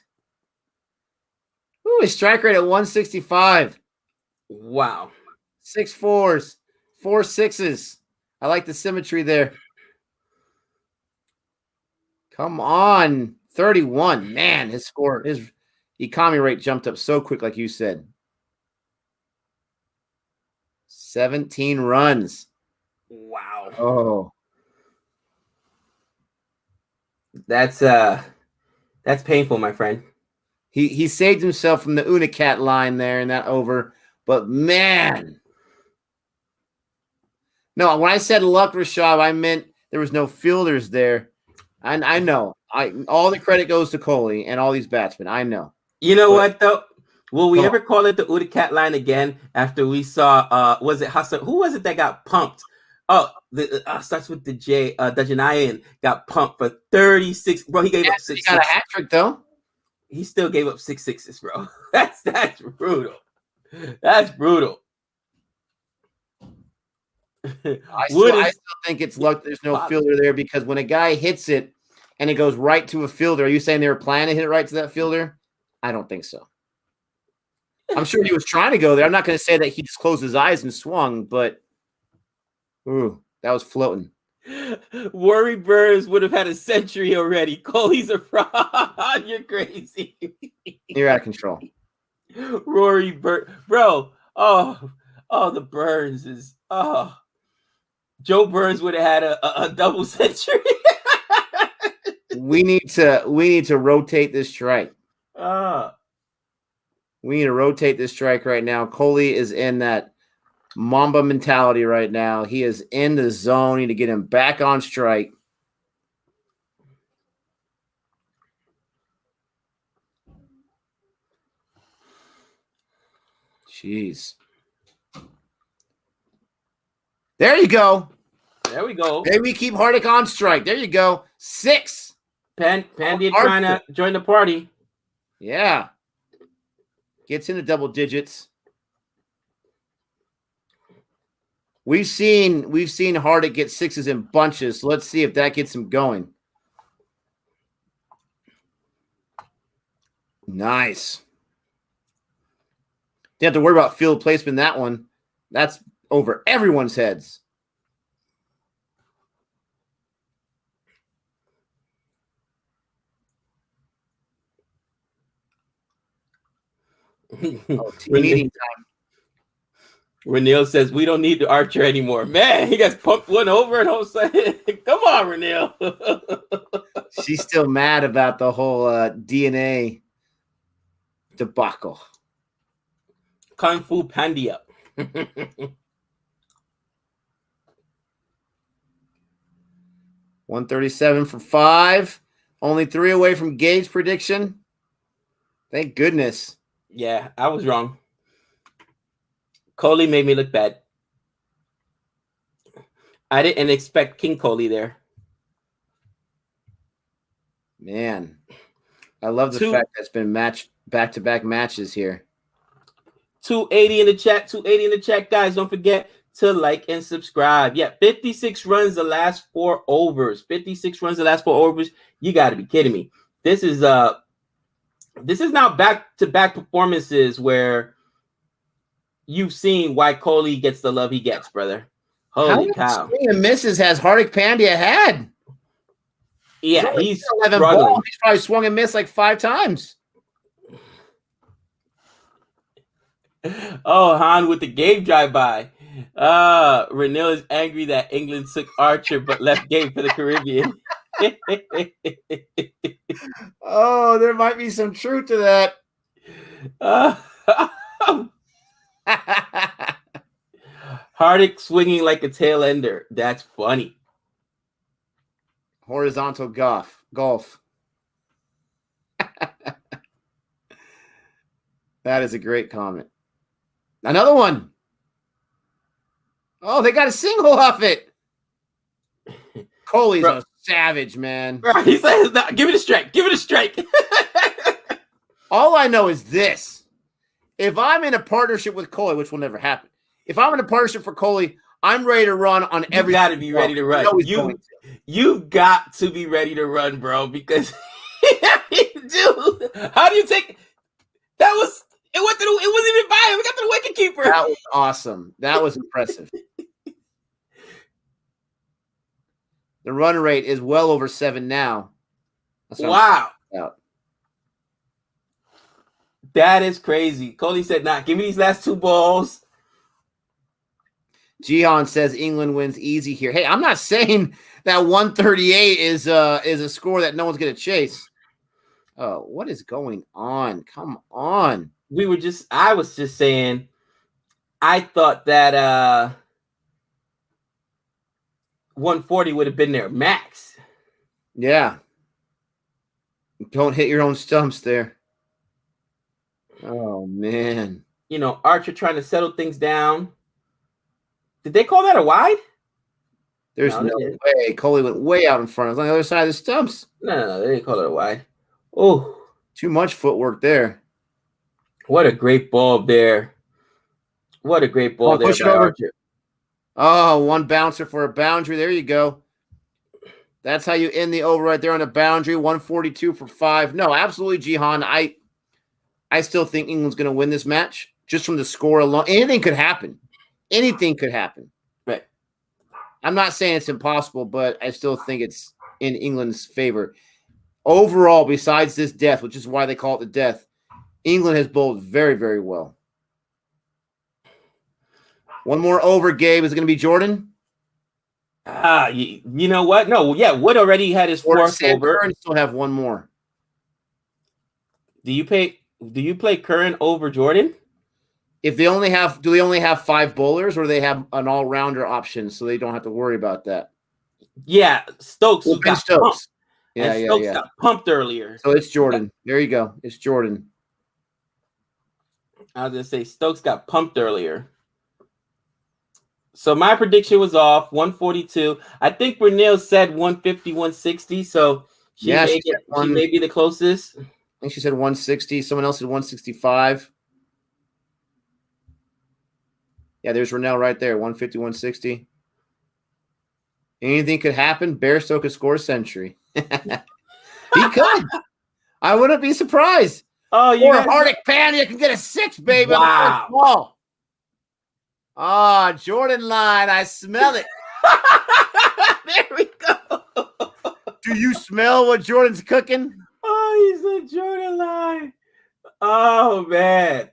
Ooh, his strike rate at 165. Wow. 6 4s, 4 6s. I like the symmetry there. Come on. 31. Man, his economy rate jumped up so quick, like you said. 17 runs. Wow. Oh. That's painful, my friend. He saved himself from the Unicat line there in that over. But man. No, when I said luck, Rashad, I meant there was no fielders there. I know. All the credit goes to Kohli and all these batsmen. I know. You know what though? Will we ever call it the Unicat line again after we saw was it Hassan? Who was it that got pumped? Oh, starts with the J. Dajanayan got pumped for 36. Bro, he gave up 6. He got a hat trick though. He still gave up 6 6s, bro. That's brutal. That's brutal. I still think it's luck. There's no fielder there because when a guy hits it and it goes right to a fielder, are you saying they were planning to hit it right to that fielder? I don't think so. I'm sure he was trying to go there. I'm not going to say that he just closed his eyes and swung, but that was floating. Rory Burns would have had a century already. Kohli's a fraud. You're crazy. You're out of control. Rory Burns. Bro, the Burns is, Joe Burns would have had a double century. We need to rotate this strike. We need to rotate this strike right now. Kohli is in that Mamba mentality right now. He is in the zone. We need to get him back on strike. Jeez. There you go. There we go. Maybe we keep Hardick on strike. There you go. 6. Pandy trying to join the party. Yeah. Gets into double digits. We've seen Hardick get 6s in bunches. So let's see if that gets him going. Nice. Didn't have to worry about field placement in that one. That's over everyone's heads. Meeting time. Renil says we don't need the Archer anymore. Man, he gets pumped one over and all of a sudden, come on, Renil. She's still mad about the whole DNA debacle. Kung Fu Pandia. 137 for 5. Only 3 away from Gabe's prediction. Thank goodness. Yeah, I was wrong. Kohli made me look bad. I didn't expect King Kohli there. Man, I love the fact that's been matched back-to-back matches here. 280 in the chat. 280 in the chat, guys. Don't forget to like and subscribe. Yeah, 56 runs the last 4 overs. 56 runs the last 4 overs. You got to be kidding me. This is now back-to-back performances where you've seen why Kohli gets the love he gets, brother. Holy cow. Swing and misses has Hardick Pandya had? Yeah, he's 11 balls. He's probably swung and missed like 5 times. Oh, Han with the game drive-by. Renil is angry that England took Archer but left Gabe for the Caribbean. Oh, there might be some truth to that. Hardik swinging like a tail ender. That's funny. Horizontal golf. That is a great comment. Another one. Oh, they got a single off it. Kohli's a savage, man. Bro, he says, no, give it a strike. Give it a strike. All I know is this. If I'm in a partnership with Kohli, which will never happen, if I'm in a partnership for Kohli, I'm ready to run on every. You got to be ready to run. You've got to be ready to run, bro, because dude, how do you take that? It wasn't even by him. We got to the wicketkeeper. That was awesome. That was impressive. The run rate is well over 7 now. Wow. That is crazy. Kohli said, nah, give me these last 2 balls. Jihan says England wins easy here. Hey, I'm not saying that 138 is a score that no one's going to chase. Oh, what is going on? Come on. I was just saying, I thought that 140 would have been their max. Yeah. Don't hit your own stumps there. Oh, man. You know, Archer trying to settle things down. Did they call that a wide? There's no way. Kohli went way out in front. It was on the other side of the stumps. No, they didn't call it a wide. Oh. Too much footwork there. What a great ball there. What a great ball there by Archer. Oh, one bouncer for a boundary. There you go. That's how you end the over right there on a boundary. 142 for 5. No, absolutely, Jihan. I still think England's going to win this match just from the score alone. Anything could happen. Anything could happen. Right. I'm not saying it's impossible, but I still think it's in England's favor. Overall, besides this death, which is why they call it the death, England has bowled very, very well. One more over, Gabe. Is it going to be Jordan? You know what? No, yeah, Wood already had his 4th over. Curran still have one more. Do you play Curran over Jordan? If they only have, do they only have 5 bowlers, or they have an all-rounder option, so they don't have to worry about that? Yeah, Stokes. Well, Ben Stokes. Yeah, Stokes got pumped earlier. So it's Jordan. There you go. It's Jordan. I was going to say Stokes got pumped earlier. So my prediction was off, 142. I think Renelle said 150, 160. So she may be the closest. I think she said 160. Someone else said 165. Yeah, there's Renelle right there, 150, 160. Anything could happen. Bairstow could score a century. He could. I wouldn't be surprised. Oh, or Hardik Pandya can get a 6, baby. Wow. Ball. Oh, Jordan line. I smell it. There we go. Do you smell what Jordan's cooking? Oh, he's a Jordan line. Oh, man.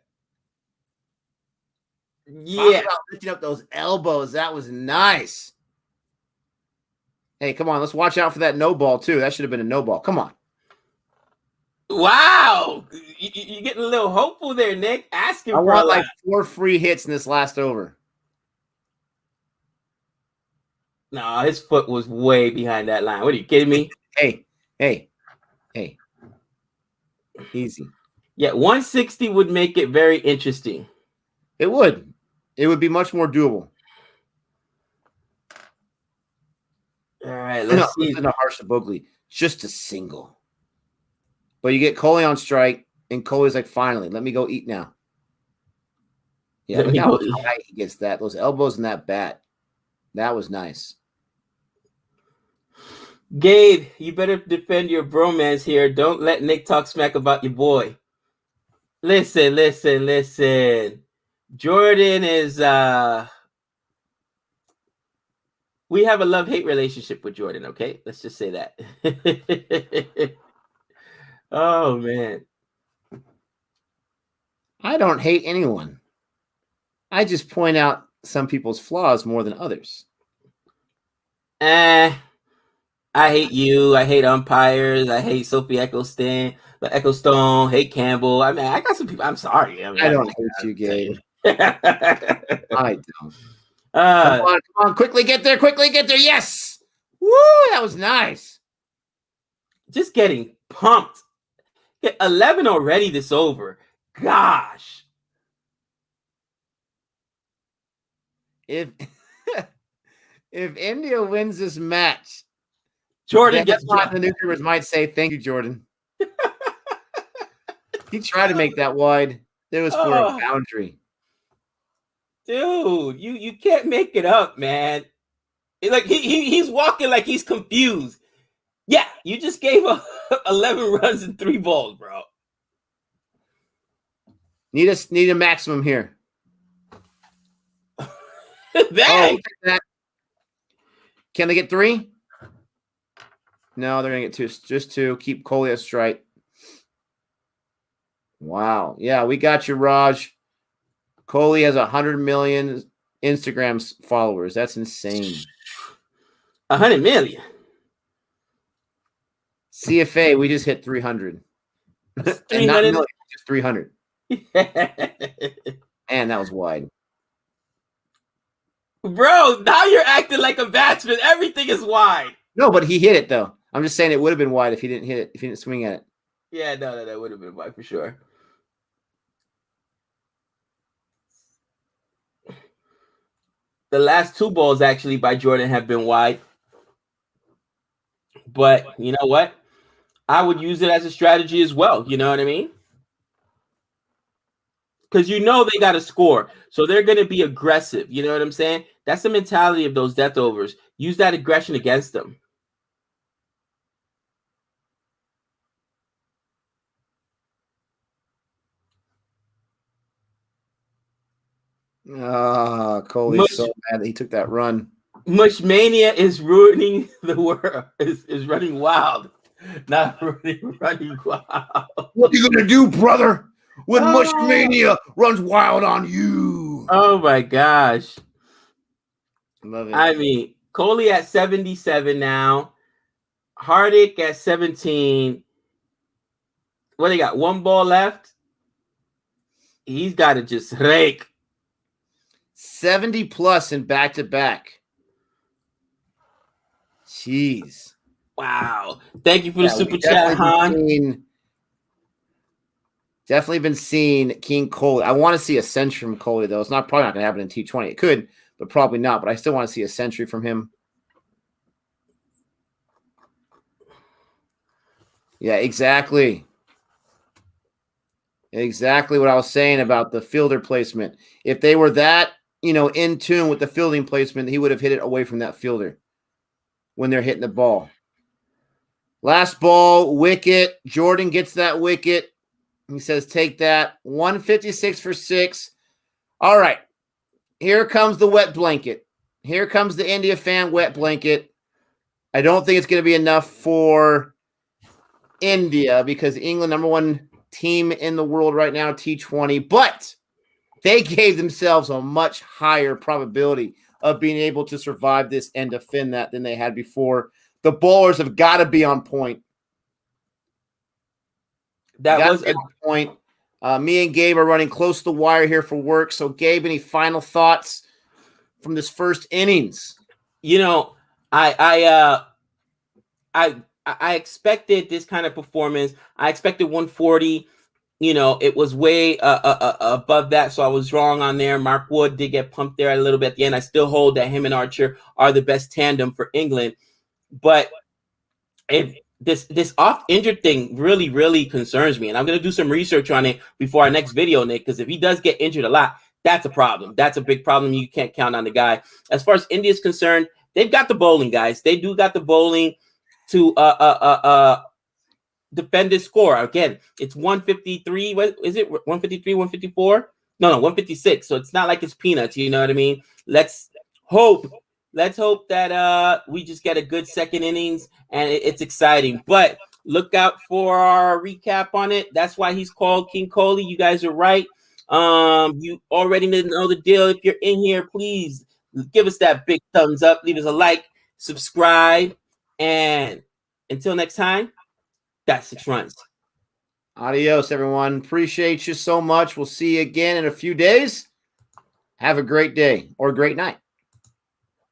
Yeah. Talk about lifting up those elbows. That was nice. Hey, come on. Let's watch out for that no ball, too. That should have been a no ball. Come on. Wow. You're getting a little hopeful there, Nick. Asking for I want 4 free hits in this last over. No, his foot was way behind that line. What are you kidding me? Hey. Easy. Yeah, 160 would make it very interesting. It would. It would be much more doable. All right, let's see. Listen to Harsha Bogley. Just a single. But you get Kohli on strike, and Kohli's like, finally, let me go eat now. Yeah, look how high he gets that. Those elbows and that bat. That was nice. Gabe, you better defend your bromance here. Don't let Nick talk smack about your boy. Listen. Jordan is we have a love-hate relationship with Jordan, okay? Let's just say that. Oh, man. I don't hate anyone. I just point out some people's flaws more than others. I hate you. I hate umpires. I hate Sophie Ecclestone. Hate Campbell. I mean, I got some people. I'm sorry. I don't hate you, Gabe. I don't. Come on, quickly get there, Yes. Woo, that was nice. Just getting pumped. 11 already this over. Gosh. If India wins this match, Jordan gets the newcomers might say thank you, Jordan. He tried to make that wide. It was for a boundary. Dude, you can't make it up, man. Like he's walking like he's confused. Yeah, you just gave 11 runs and 3 balls, bro. Need a maximum here. That. Can they get 3? No, they're gonna get 2. Just 2. Keep Kohli at strike. Wow. Yeah, we got you, Raj. Kohli has 100 million Instagram followers. That's insane. 100 million. CFA, we just hit 300. 300. Just 300. And that was wide. Bro, now you're acting like a batsman. Everything is wide. No, but he hit it, though. I'm just saying it would have been wide if he didn't hit it, if he didn't swing at it. Yeah, no, that would have been wide for sure. The last 2 balls actually by Jordan have been wide. But you know what? I would use it as a strategy as well. You know what I mean? Because you know they got to score. So they're going to be aggressive. You know what I'm saying? That's the mentality of those death overs. Use that aggression against them. Kohli's so mad that he took that run. Mush Mania is ruining the world. Is running wild. Not running wild. What are you going to do, brother? When Mush Mania runs wild on you. Oh, my gosh. Love it. I mean, Kohli at 77 now. Hardik at 17. What they got? 1 ball left. He's got to just rake. 70 plus in back-to-back. Jeez. Wow. Thank you for the super chat, Han. Definitely been seeing King Kohli. I want to see a century from Kohli, though. It's probably not going to happen in T20. It could, but probably not. But I still want to see a century from him. Yeah, exactly. Exactly what I was saying about the fielder placement. If they were that, in tune with the fielding placement, he would have hit it away from that fielder when they're hitting the ball. Last ball, wicket. Jordan gets that wicket. He says, take that. 156 for 6. All right. Here comes the wet blanket. Here comes the India fan wet blanket. I don't think it's going to be enough for India because England, #1 team in the world right now, T20. But they gave themselves a much higher probability of being able to survive this and defend that than they had before. The bowlers have got to be on point. That was a point. Me and Gabe are running close to the wire here for work. So, Gabe, any final thoughts from this first innings? I expected this kind of performance. I expected 140. It was way above that, so I was wrong on there. Mark Wood did get pumped there a little bit at the end. I still hold that him and Archer are the best tandem for England. But if this off-injured thing really, really concerns me, and I'm going to do some research on it before our next video, Nick, because if he does get injured a lot, that's a problem. That's a big problem. You can't count on the guy. As far as India is concerned, they've got the bowling, guys. They do got the bowling to defend this score. Again, it's 153. What is it? 153, 154? No, 156. So it's not like it's peanuts. You know what I mean? Let's hope that we just get a good second innings and it's exciting. But look out for our recap on it. That's why he's called King Kohli. You guys are right. You already know the deal. If you're in here, please give us that big thumbs up. Leave us a like, subscribe, and until next time, that's 6 runs. Adios, everyone. Appreciate you so much. We'll see you again in a few days. Have a great day or a great night.